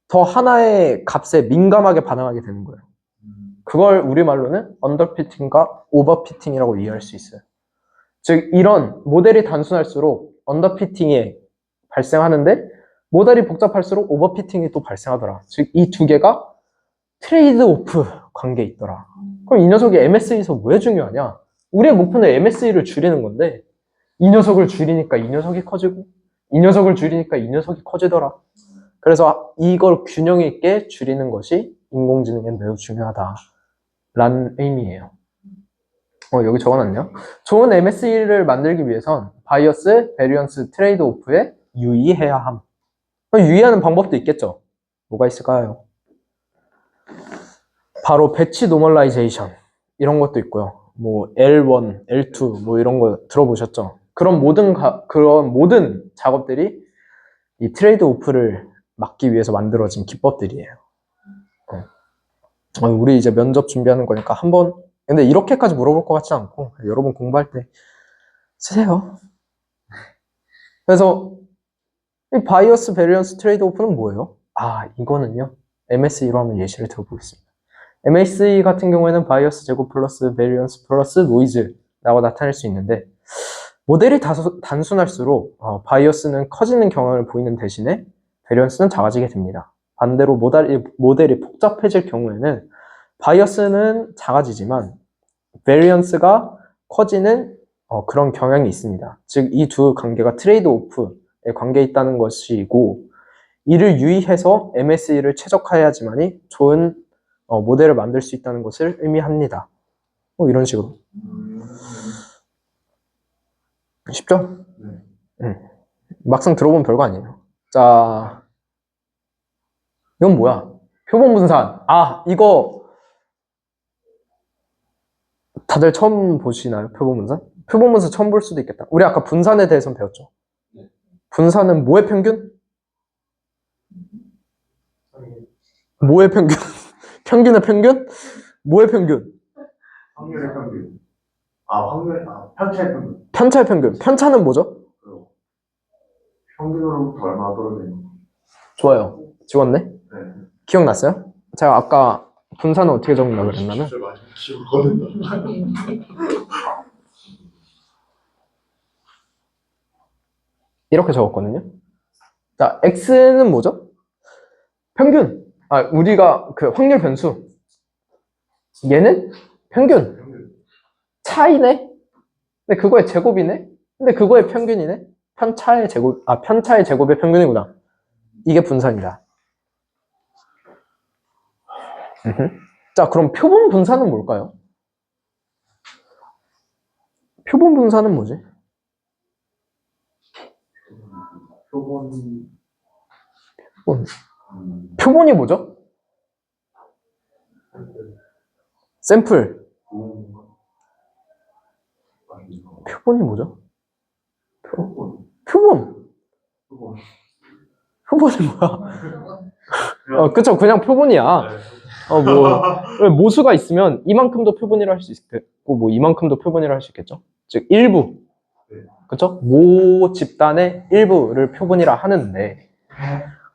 더 하나의 값에 민감하게 반응하게 되는 거예요. 그걸 우리말로는 언더피팅과 오버피팅이라고 이해할 수 있어요. 즉 이런 모델이 단순할수록 언더피팅이 발생하는데 모델이 복잡할수록 오버피팅이 또 발생하더라. 즉 이 두 개가 트레이드 오프 관계에 있더라. 그럼 이 녀석이 MSE에서 왜 중요하냐? 우리의 목표는 MSE를 줄이는 건데 이 녀석을 줄이니까 이 녀석이 커지고 이 녀석을 줄이니까 이 녀석이 커지더라. 그래서 이걸 균형 있게 줄이는 것이 인공지능에 매우 중요하다 라는 의미예요. 여기 적어놨네요. 좋은 MSE를 만들기 위해선 바이어스, 베리언스, 트레이드 오프에 유의해야 함. 유의하는 방법도 있겠죠. 뭐가 있을까요? 바로 배치 노멀라이제이션 이런 것도 있고요. 뭐 L1, L2 뭐 이런 거 들어보셨죠? 그런 모든 작업들이 이 트레이드 오프를 막기 위해서 만들어진 기법들이에요. 우리 이제 면접 준비하는 거니까 한번 근데 이렇게까지 물어볼 것 같지 않고 여러분 공부할 때 쓰세요. 그래서 이 바이어스, 베리언스, 트레이드 오프는 뭐예요? 이거는요. MSE로 한번 예시를 들어보겠습니다. MSE 같은 경우에는 바이어스 제곱 플러스 베리언스 플러스 노이즈라고 나타낼 수 있는데 모델이 단순할수록 바이어스는 커지는 경향을 보이는 대신에 베리언스는 작아지게 됩니다. 반대로 모델이 복잡해질 경우에는 바이어스는 작아지지만 베리언스가 커지는 그런 경향이 있습니다. 즉 이 두 관계가 트레이드 오프에 관계에 있다는 것이고 이를 유의해서 MSE를 최적화해야지만이 좋은 모델을 만들 수 있다는 것을 의미합니다. 이런 식으로. 쉽죠? 막상 들어보면 별거 아니에요. 자, 이건 뭐야? 표본 분산. 이거 다들 처음 보시나요? 표본 분산? 표본 분산 처음 볼 수도 있겠다. 우리 아까 분산에 대해서는 배웠죠? 분산은 뭐의 평균? 뭐의 평균? 평균의 평균? 뭐의 평균? 확률의 평균. 편차의 평균. 편차의 평균. 편차는 뭐죠? 평균으로부터 얼마나 떨어져 있는 거. 좋아요. 지웠네? 네. 기억났어요? 제가 아까 분산은 어떻게 적는다 그랬냐면 진짜 많이 기억거든요. 이렇게 적었거든요. 자, x는 뭐죠? 평균. 우리가 그 확률 변수. 얘는 평균. 차이네? 근데 그거의 제곱이네? 근데 그거의 평균이네? 편차의 제곱의 평균이구나. 이게 분산이다. 자, 그럼 표본 분산은 뭘까요? 표본 분산은 뭐지? 표본이 뭐죠? 샘플. 표본이 뭐죠? 표본. 표본이 뭐야? 그쵸. 그냥 표본이야. 모수가 있으면 이만큼도 표본이라 할 수 있겠고, 뭐 이만큼도 표본이라 할 수 있겠죠. 즉, 일부. 그쵸? 모 집단의 일부를 표본이라 하는데,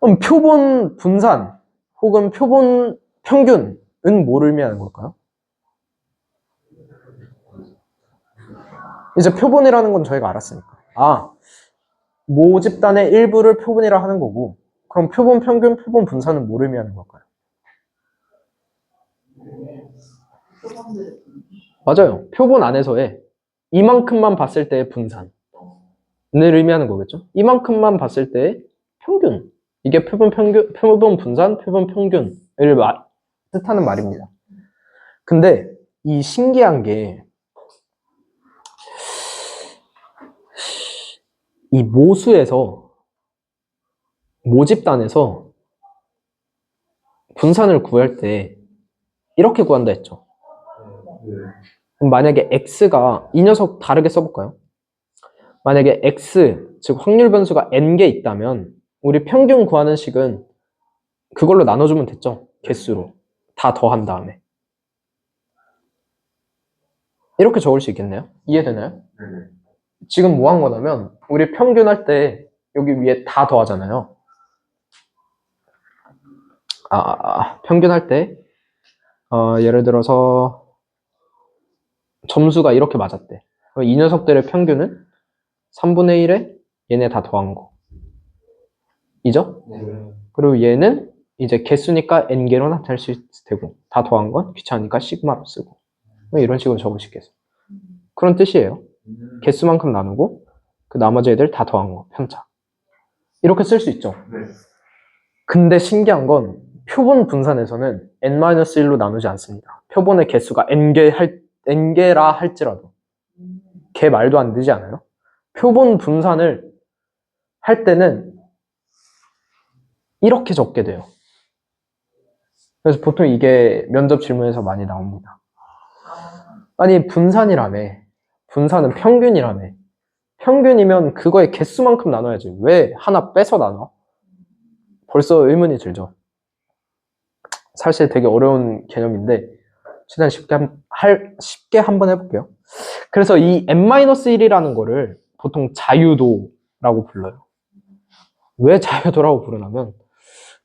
그럼 표본 분산 혹은 표본 평균은 뭐를 의미하는 걸까요? 이제 표본이라는 건 저희가 알았으니까. 모 집단의 일부를 표본이라 하는 거고, 그럼 표본 평균, 표본 분산은 뭐를 의미하는 걸까요? 맞아요. 표본 안에서의 이만큼만 봤을 때의 분산을 의미하는 거겠죠? 이만큼만 봤을 때의 평균. 이게 표본 분산, 표본 평균을 뜻하는 말입니다. 근데 이 신기한 게 이 모수에서 모집단에서 분산을 구할 때 이렇게 구한다 했죠. 그럼 만약에 x가 이 녀석 다르게 써볼까요? 만약에 x, 즉 확률 변수가 n개 있다면 우리 평균 구하는 식은 그걸로 나눠주면 됐죠. 개수로. 다 더한 다음에. 이렇게 적을 수 있겠네요. 이해되나요? 네네. 지금 뭐 한 거냐면 우리 평균할 때 여기 위에 다 더하잖아요. 평균할 때 예를 들어서 점수가 이렇게 맞았대. 이 녀석들의 평균은 3분의 1에 얘네 다 더한 거. 이죠? 네. 그리고 얘는 이제 개수니까 n개로 나타낼 수 있을 테고 다 더한 건 귀찮으니까 시그마로 쓰고 이런 식으로 적을 수 있겠어요. 그런 뜻이에요. 개수만큼 나누고 그 나머지 애들 다 더한 거, 편차. 이렇게 쓸 수 있죠. 네. 근데 신기한 건 표본 분산에서는 n-1로 나누지 않습니다. 표본의 개수가 n개라 할지라도 걔 말도 안 되지 않아요? 표본 분산을 할 때는 이렇게 적게 돼요. 그래서 보통 이게 면접 질문에서 많이 나옵니다. 아니 분산이라며. 분산은 평균이라며. 평균이면 그거의 개수만큼 나눠야지. 왜 하나 빼서 나눠? 벌써 의문이 들죠. 사실 되게 어려운 개념인데 최대한 쉽게 한번 해볼게요. 그래서 이 n-1이라는 거를 보통 자유도라고 불러요. 왜 자유도라고 부르냐면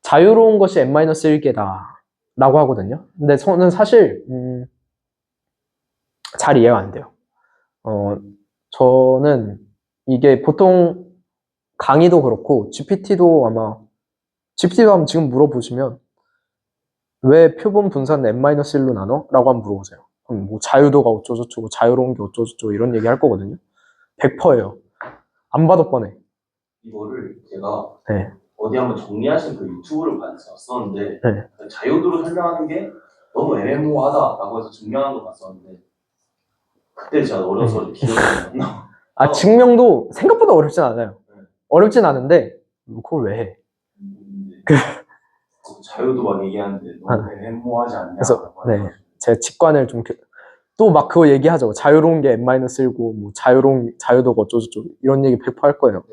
자유로운 것이 n-1개다 라고 하거든요. 근데 저는 사실 잘 이해가 안 돼요. 저는 이게 보통 강의도 그렇고 GPT도 한번 지금 물어보시면 왜 표본 분산은 n-1로 나눠? 라고 한번 물어보세요. 그럼 뭐 자유도가 어쩌고저쩌고 자유로운 게 어쩌고저쩌고 이런 얘기 할 거거든요. 100%예요. 안 봐도 뻔해. 이거를 제가 네. 어디 한번 정리하신 그 유튜브를 봤었는데 네. 자유도로 설명하는 게 너무 애매모호하다라고 해서 증명한 거 봤었는데 그때 제가 어려서 기억이 안 나. 증명도 생각보다 어렵진 않아요. 어렵진 않은데 그걸 왜 해? 자유도 막 얘기하는데 너무 애매모호하지 않냐. 그래서 네, 제가 직관을 좀 또 막 그거 얘기하죠. 자유로운 게 n-1고 뭐 자유도가 어쩌고저쩌고 이런 얘기 100% 할 거예요.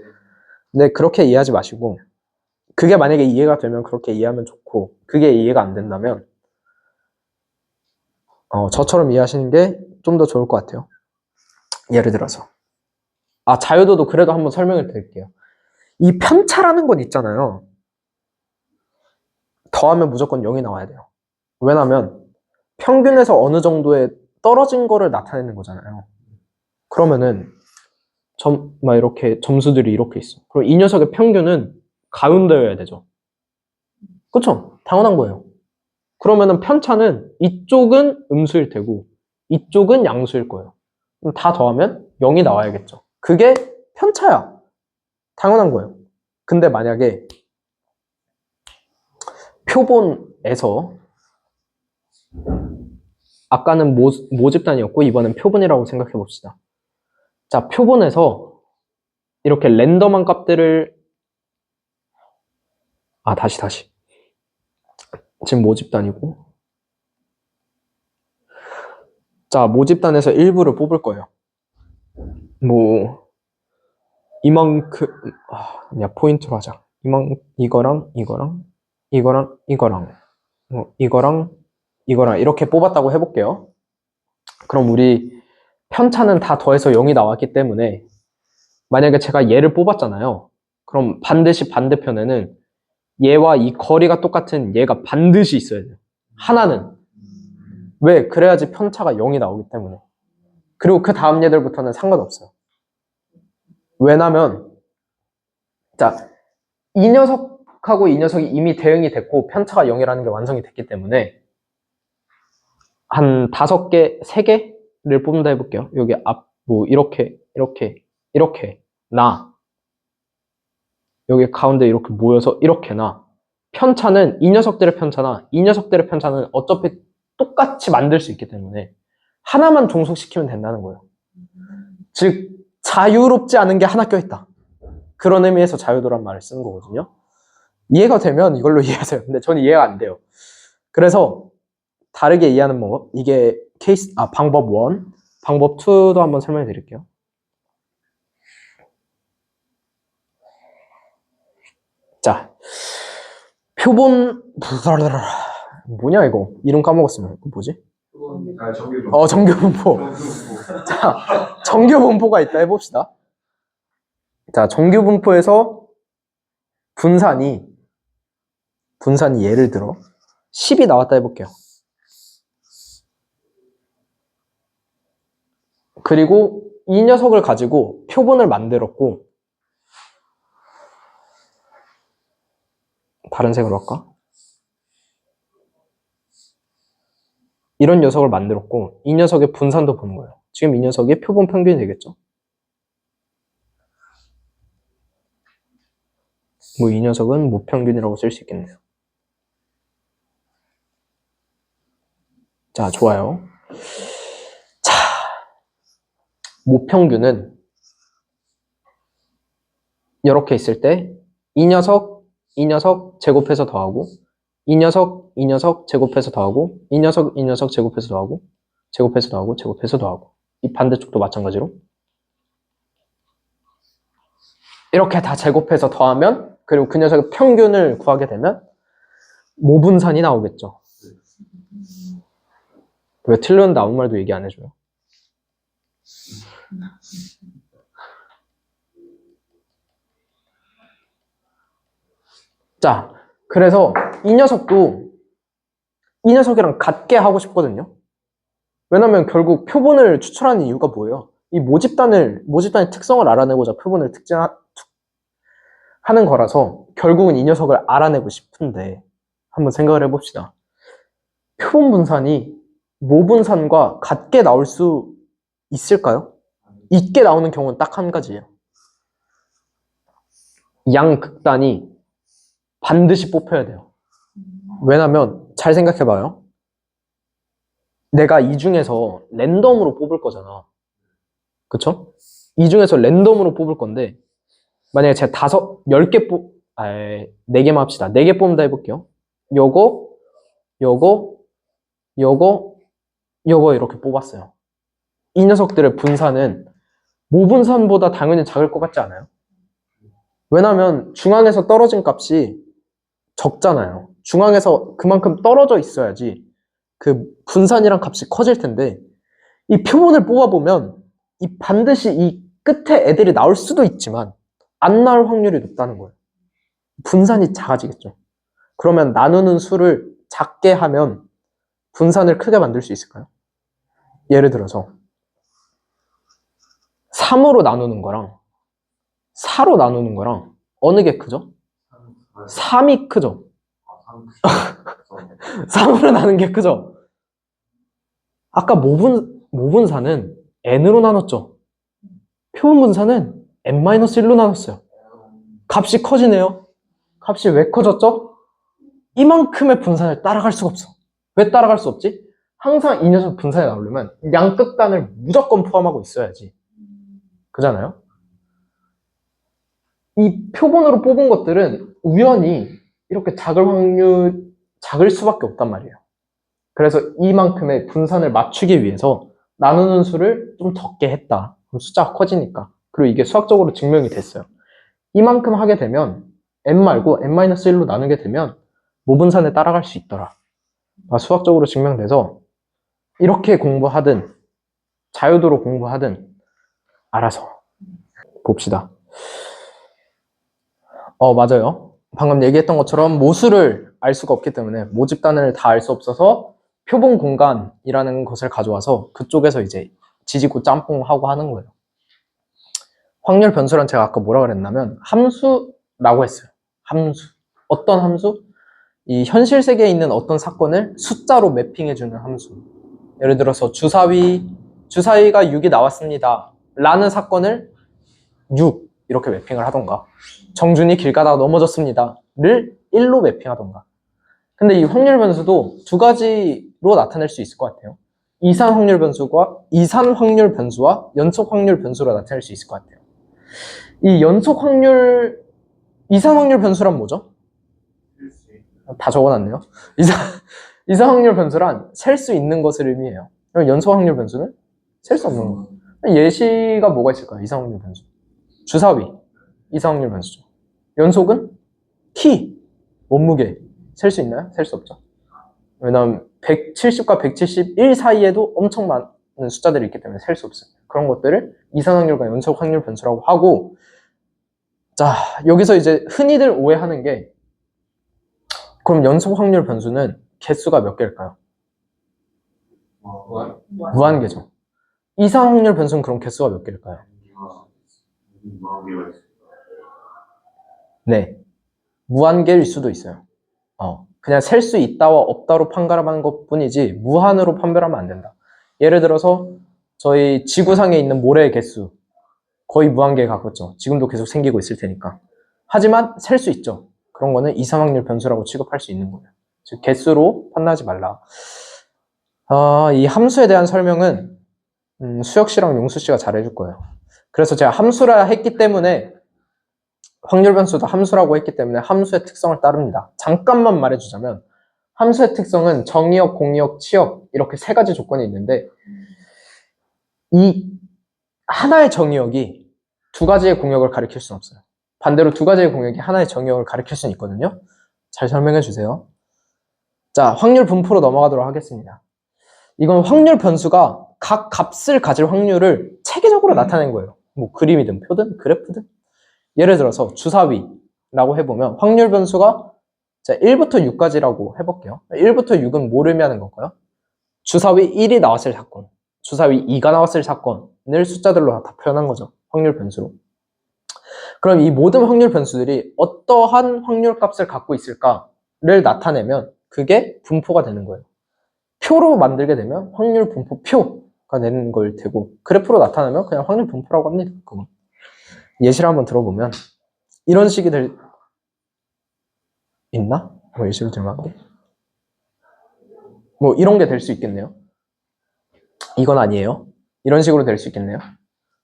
근데 그렇게 이해하지 마시고 그게 만약에 이해가 되면 그렇게 이해하면 좋고 그게 이해가 안 된다면 저처럼 이해하시는 게 좀 더 좋을 것 같아요. 예를 들어서 자유도도 그래도 한번 설명을 드릴게요. 이 편차라는 건 있잖아요. 더하면 무조건 0이 나와야 돼요. 왜냐면 평균에서 어느 정도의 떨어진 거를 나타내는 거잖아요. 그러면은 막 이렇게 점수들이 이렇게 있어. 그럼 이 녀석의 평균은 가운데여야 되죠. 그쵸? 당연한 거예요. 그러면은 편차는 이쪽은 음수일 테고 이쪽은 양수일 거예요. 그럼 다 더하면 0이 나와야겠죠. 그게 편차야. 당연한 거예요. 근데 만약에 표본에서 아까는 모집단이었고 이번엔 표본이라고 생각해 봅시다. 자, 표본에서 이렇게 랜덤한 값들을 다시 지금 모집단이고 자, 모집단에서 일부를 뽑을 거예요. 뭐 이만큼 그냥 포인트로 하자. 이거랑 이거랑 이렇게 뽑았다고 해볼게요. 그럼 우리 편차는 다 더해서 0이 나왔기 때문에 만약에 제가 얘를 뽑았잖아요. 그럼 반드시 반대편에는 얘와 이 거리가 똑같은 얘가 반드시 있어야 돼요. 하나는. 왜? 그래야지 편차가 0이 나오기 때문에. 그리고 그 다음 얘들부터는 상관없어요. 왜냐면 자, 이 녀석하고 이 녀석이 이미 대응이 됐고 편차가 0이라는 게 완성이 됐기 때문에 한 5개, 3개를 뽑는다 해볼게요. 여기 이렇게 여기 가운데 이렇게 모여서 이렇게나 편차는 이 녀석들의 편차나 이 녀석들의 편차는 어차피 똑같이 만들 수 있기 때문에 하나만 종속시키면 된다는 거예요. 즉 자유롭지 않은 게 하나 껴있다. 그런 의미에서 자유도란 말을 쓰는 거거든요. 이해가 되면 이걸로 이해하세요. 근데 저는 이해가 안 돼요. 그래서 다르게 이해하는 방법, 이게 방법 1, 방법 2도 한번 설명해 드릴게요. 자, 표본 뭐냐 이거 이름 까먹었으면 뭐지? 정규 정규분포. 자, 정규분포가 있다 해봅시다. 자, 정규분포에서 분산이 예를 들어 10이 나왔다 해볼게요. 그리고 이 녀석을 가지고 표본을 만들었고, 다른 색으로 할까? 이런 녀석을 만들었고, 이 녀석의 분산도 보는 거예요. 지금 이 녀석이 표본 평균이 되겠죠? 뭐 이 녀석은 모평균이라고 쓸 수 있겠네요. 자, 좋아요. 자, 모평균은 이렇게 있을 때 이 녀석 제곱해서 더하고, 이 녀석 제곱해서 더하고, 이 녀석 제곱해서 더하고, 제곱해서 더하고, 제곱해서 더하고, 이 반대쪽도 마찬가지로 이렇게 다 제곱해서 더하면, 그리고 그 녀석의 평균을 구하게 되면 모분산이 나오겠죠. 왜 틀렸는데 아무 말도 얘기 안 해줘요? 자, 그래서 이 녀석도 이 녀석이랑 같게 하고 싶거든요. 왜냐면 결국 표본을 추출하는 이유가 뭐예요? 이 모집단의 특성을 알아내고자 표본을 특징하는 거라서 결국은 이 녀석을 알아내고 싶은데, 한번 생각을 해봅시다. 표본 분산이 모분산과 같게 나올 수 있을까요? 있게 나오는 경우는 딱 한 가지예요. 양극단이 반드시 뽑혀야 돼요. 왜냐면 잘 생각해봐요. 내가 이 중에서 랜덤으로 뽑을 거잖아. 그쵸? 이 중에서 랜덤으로 뽑을 건데, 만약에 제가 10개 4개만 합시다. 4개 뽑는다 해볼게요. 요거 이렇게 뽑았어요. 이 녀석들의 분산은 모분산보다 당연히 작을 것 같지 않아요? 왜냐면 중앙에서 떨어진 값이 적잖아요. 중앙에서 그만큼 떨어져 있어야지 그 분산이란 값이 커질 텐데, 이 표본을 뽑아보면 반드시 이 끝에 애들이 나올 수도 있지만 안 나올 확률이 높다는 거예요. 분산이 작아지겠죠. 그러면 나누는 수를 작게 하면 분산을 크게 만들 수 있을까요? 예를 들어서 3으로 나누는 거랑 4로 나누는 거랑 어느 게 크죠? 3이 크죠? 3으로 나눈 게 크죠? 아까 모분산은 n으로 나눴죠? 표본분산은 n-1로 나눴어요. 값이 커지네요. 값이 왜 커졌죠? 이만큼의 분산을 따라갈 수가 없어. 왜 따라갈 수 없지? 항상 이 녀석 분산이 나오려면 양극단을 무조건 포함하고 있어야지. 그잖아요? 이 표본으로 뽑은 것들은 우연히 이렇게 작을 수밖에 없단 말이에요. 그래서 이만큼의 분산을 맞추기 위해서 나누는 수를 좀 적게 했다. 그럼 숫자가 커지니까. 그리고 이게 수학적으로 증명이 됐어요. 이만큼 하게 되면 n 말고 n-1로 나누게 되면 모분산에 따라갈 수 있더라. 수학적으로 증명돼서 이렇게 공부하든 자유도로 공부하든 알아서 봅시다. 맞아요. 방금 얘기했던 것처럼 모수를 알 수가 없기 때문에 모집단을 다 알 수 없어서 표본 공간이라는 것을 가져와서 그쪽에서 이제 지지고 짬뽕하고 하는 거예요. 확률 변수란 제가 아까 뭐라 그랬냐면 함수라고 했어요. 함수. 어떤 함수? 이 현실 세계에 있는 어떤 사건을 숫자로 매핑해주는 함수. 예를 들어서 주사위가 6이 나왔습니다 라는 사건을 6 이렇게 매핑을 하던가, 정준이 길 가다가 넘어졌습니다 를 1로 매핑하던가. 근데 이 확률 변수도 두 가지로 나타낼 수 있을 것 같아요. 이산 확률 변수와 연속 확률 변수로 나타낼 수 있을 것 같아요. 이 이산 확률 변수란 뭐죠? 다 적어놨네요. 이산 확률 변수란 셀 수 있는 것을 의미해요. 그럼 연속 확률 변수는 셀 수 없는 거. 예시가 뭐가 있을까요? 이산 확률 변수. 주사위, 이산 확률 변수죠. 연속은 키, 몸무게. 셀 수 있나요? 셀 수 없죠. 왜냐면 170과 171 사이에도 엄청 많은 숫자들이 있기 때문에 셀 수 없어요. 그런 것들을 이산확률과 연속 확률 변수라고 하고, 자, 여기서 이제 흔히들 오해하는 게, 그럼 연속 확률 변수는 개수가 몇 개일까요? 무한개죠. 이상 확률 변수는 그럼 개수가 몇 개일까요? 무한개가 있습니다. 네. 무한개일 수도 있어요. 그냥 셀 수 있다와 없다로 판가름하는 것 뿐이지, 무한으로 판별하면 안 된다. 예를 들어서, 저희 지구상에 있는 모래의 개수, 거의 무한개에 가깝죠. 지금도 계속 생기고 있을 테니까. 하지만 셀 수 있죠. 그런 거는 이상 확률 변수라고 취급할 수 있는 거예요. 즉, 개수로 판단하지 말라. 이 함수에 대한 설명은 수혁 씨랑 용수 씨가 잘해줄 거예요. 그래서 제가 함수라 했기 때문에, 확률 변수도 함수라고 했기 때문에 함수의 특성을 따릅니다. 잠깐만 말해주자면, 함수의 특성은 정의역, 공의역, 치역 이렇게 세 가지 조건이 있는데, 이 하나의 정의역이 두 가지의 공역을 가리킬 수는 없어요. 반대로 두 가지의 공역이 하나의 정의역을 가리킬 수는 있거든요. 잘 설명해 주세요. 자, 확률 분포로 넘어가도록 하겠습니다. 이건 확률 변수가 각 값을 가질 확률을 체계적으로 나타낸 거예요. 뭐 그림이든 표든 그래프든. 예를 들어서 주사위라고 해보면 확률 변수가, 자, 1부터 6까지라고 해볼게요. 1부터 6은 뭘 의미하는 건가요? 주사위 1이 나왔을 사건, 주사위 2가 나왔을 사건을 숫자들로 다 표현한 거죠. 확률 변수로. 그럼 이 모든 확률 변수들이 어떠한 확률 값을 갖고 있을까를 나타내면 그게 분포가 되는 거예요. 표로 만들게 되면 확률 분포표가 되는 걸 테고, 그래프로 나타내면 그냥 확률 분포라고 합니다. 그건. 예시를 한번 들어보면 이런 식이 있나? 뭐 예시를 들면 뭐 이런 게 될 수 있겠네요. 이건 아니에요. 이런 식으로 될 수 있겠네요.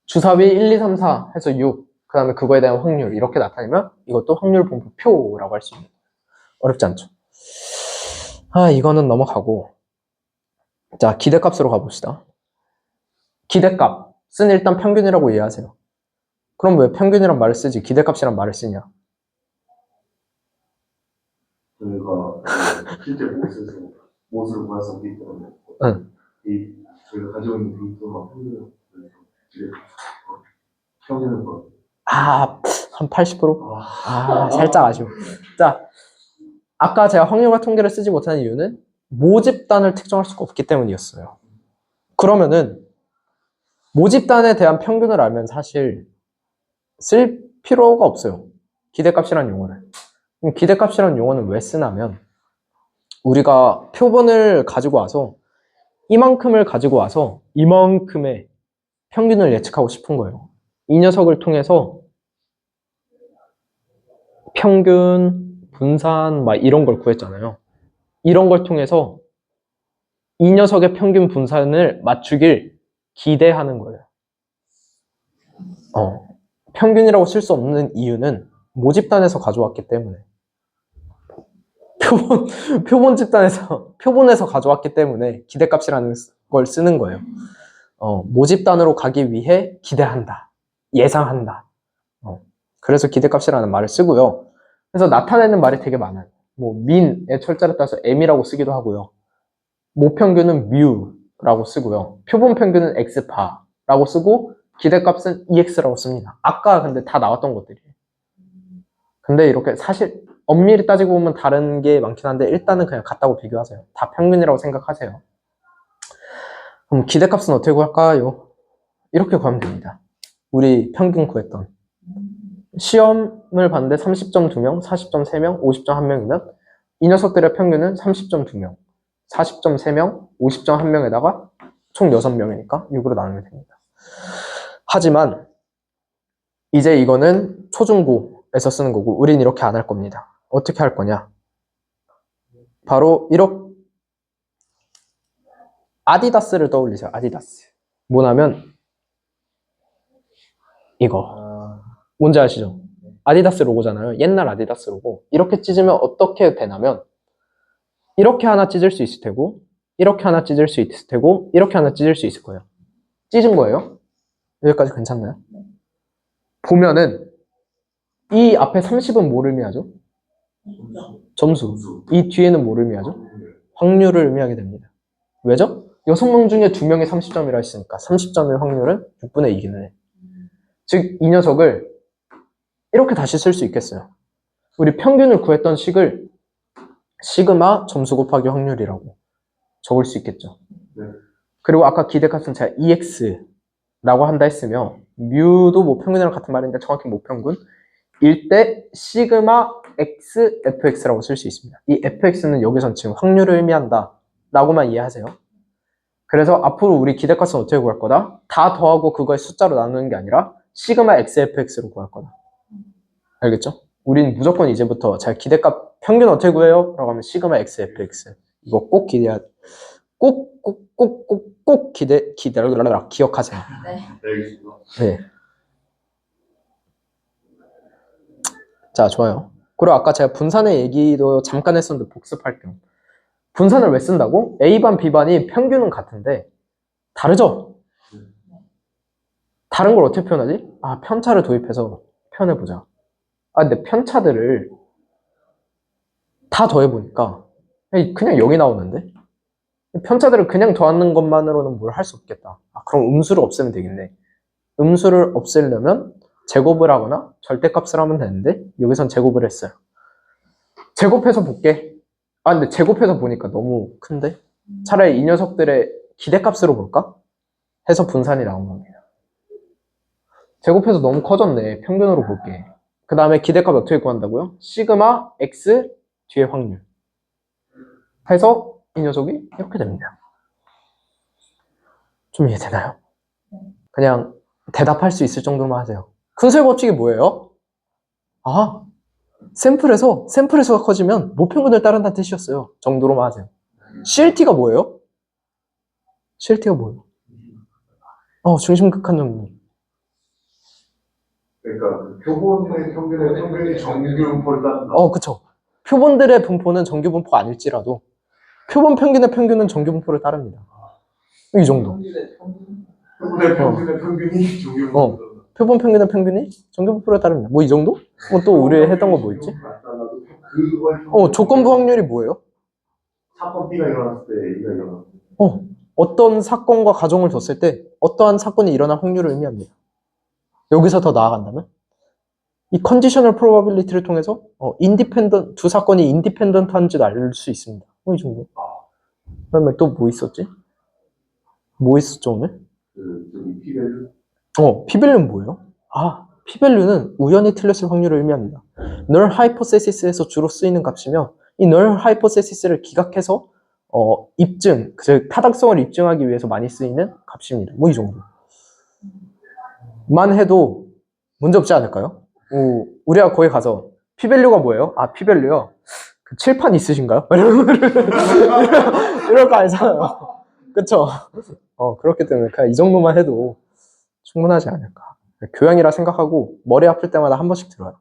주사위 1, 2, 3, 4 해서 6, 그 다음에 그거에 대한 확률 이렇게 나타내면 이것도 확률 분포표라고 할 수 있는. 어렵지 않죠? 이거는 넘어가고, 자, 기대값으로 가봅시다. 기대값은 일단 평균이라고 이해하세요. 그럼 왜 평균이란 말을 쓰지 기대값이란 말을 쓰냐? 저희가 실제 못을 구했었기 때문에 저희가 가지고 있는 데이터가 평균을 한 80%? 살짝 아쉬워. 자, 아까 제가 확률과 통계를 쓰지 못하는 이유는 모집단을 특정할 수가 없기 때문이었어요. 그러면은 모집단에 대한 평균을 알면 사실 쓸 필요가 없어요. 기대값이라는 용어를. 그럼 기대값이라는 용어는 왜 쓰냐면, 우리가 표본을 가지고 와서 이만큼을 가지고 와서 이만큼의 평균을 예측하고 싶은 거예요. 이 녀석을 통해서 평균, 분산 막 이런 걸 구했잖아요. 이런 걸 통해서 이 녀석의 평균 분산을 맞추길 기대하는 거예요. 평균이라고 쓸 수 없는 이유는 모집단에서 가져왔기 때문에. 표본 집단에서, 표본에서 가져왔기 때문에 기대값이라는 걸 쓰는 거예요. 모집단으로 가기 위해 기대한다. 예상한다. 그래서 기대값이라는 말을 쓰고요. 그래서 나타내는 말이 되게 많아요. 뭐, 민의 철자를 따서 m이라고 쓰기도 하고요. 모평균은 mu라고 쓰고요. 표본 평균은 x바라고 쓰고, 기대값은 ex라고 씁니다. 아까 근데 다 나왔던 것들이에요. 근데 이렇게 사실 엄밀히 따지고 보면 다른 게 많긴 한데 일단은 그냥 같다고 비교하세요. 다 평균이라고 생각하세요. 그럼 기대값은 어떻게 구할까요? 이렇게 구하면 됩니다. 우리 평균 구했던. 시험을 봤는데 30점 2명, 40점 3명, 50점 1명이면 이 녀석들의 평균은 30점 2명, 40점 3명, 50점 1명에다가 총 6명이니까 6으로 나누면 됩니다. 하지만 이제 이거는 초중고에서 쓰는 거고 우린 이렇게 안 할 겁니다. 어떻게 할 거냐? 바로 이렇게 아디다스를 떠올리세요. 아디다스. 뭐냐면 이거. 뭔지 아시죠? 아디다스 로고잖아요. 옛날 아디다스 로고. 이렇게 찢으면 어떻게 되냐면 이렇게 하나 찢을 수 있을 테고 이렇게 하나 찢을 수 있을 테고 이렇게 하나 찢을 수 있을 거예요. 찢은 거예요. 여기까지 괜찮나요? 보면은 이 앞에 30은 뭘 의미하죠? 점수. 이 뒤에는 뭘 의미하죠? 확률을 의미하게 됩니다. 왜죠? 6명 중에 2명이 30점이라 했으니까 30점일 확률은 6분의 2기는 해. 즉, 이 녀석을 이렇게 다시 쓸 수 있겠어요. 우리 평균을 구했던 식을 시그마 점수 곱하기 확률이라고 적을 수 있겠죠. 네. 그리고 아까 기대값은 제가 EX라고 한다 했으며 뮤도 뭐 평균이랑 같은 말인데 정확히 못 평균 일 때 시그마 X fx라고 쓸 수 있습니다. 이 fx는 여기선 지금 확률을 의미한다 라고만 이해하세요. 그래서 앞으로 우리 기대값은 어떻게 구할 거다? 다 더하고 그거의 숫자로 나누는 게 아니라 시그마 xfx로 구할 거다. 알겠죠? 우린 무조건 이제부터 자 기대값 평균 어떻게 구해요? 라고 하면 시그마 xfx. 이거 꼭 꼭 기억하세요. 네, 알겠습니다. 네. 자, 좋아요. 그리고 아까 제가 분산의 얘기도 잠깐 했었는데 복습할 겸. 분산을 왜 쓴다고? A반, B반이 평균은 같은데 다르죠? 다른 걸 어떻게 표현하지? 아, 편차를 도입해서 표현해보자. 아, 근데 편차들을 다 더해보니까 그냥 0이 나오는데? 편차들을 그냥 더하는 것만으로는 뭘 할 수 없겠다. 아, 그럼 음수를 없애면 되겠네. 음수를 없애려면 제곱을 하거나 절대값을 하면 되는데 여기선 제곱을 했어요. 제곱해서 볼게. 아, 근데 제곱해서 보니까 너무 큰데? 차라리 이 녀석들의 기대값으로 볼까? 해서 분산이 나온 겁니다. 제곱해서 너무 커졌네. 평균으로 볼게. 그 다음에 기대값 어떻게 구한다고요? 시그마 x 뒤에 확률 해서 이 녀석이 이렇게 됩니다. 좀 이해되나요? 그냥 대답할 수 있을 정도만 하세요. 큰수의 법칙이 뭐예요? 아, 샘플의 수가 커지면 모평균을 따른다는 뜻이었어요. 정도로만 하세요. CLT가 뭐예요? CLT가 뭐예요? 중심극한 정리. 그러니까 그 표본의 평균이 정규 분포를 따른다. 그쵸. 표본들의 분포는 정규 분포가 아닐지라도 표본 평균의 평균은 정규 분포를 따릅니다. 이 정도. 표본의 평균이 정규 분포를 따른다. 표본 평균의 평균이 정규 분포를 따릅니다. 뭐 이 정도? 또 우리 했던 거 뭐 있지? 조건부 확률이 뭐예요? 사건 B가 일어났을 때 A가 일어났을 때. 어떤 사건과 가정을 뒀을 때 어떠한 사건이 일어날 확률을 의미합니다. 여기서 더 나아간다면 이 컨디셔널 프로바빌리티를 통해서 두 사건이 인디펜던트한지도 알 수 있습니다. 이 정도. 그다음에 또 뭐 있었지? 뭐 있었죠 오늘? P-밸류. P-밸류는 뭐예요? P-밸류는 우연히 틀렸을 확률을 의미합니다. null hypothesis에서 주로 쓰이는 값이며 이 null hypothesis를 기각해서 입증, 즉 타당성을 입증하기 위해서 많이 쓰이는 값입니다. 뭐 이 정도. 만 해도 문제 없지 않을까요? 우리가 거기 가서 P-밸류가 뭐예요? P-밸류요. 그 칠판 있으신가요? 이럴 거 아니잖아요. 그쵸? 그렇기 때문에 그냥 이 정도만 해도 충분하지 않을까. 교양이라 생각하고 머리 아플 때마다 한 번씩 들어요.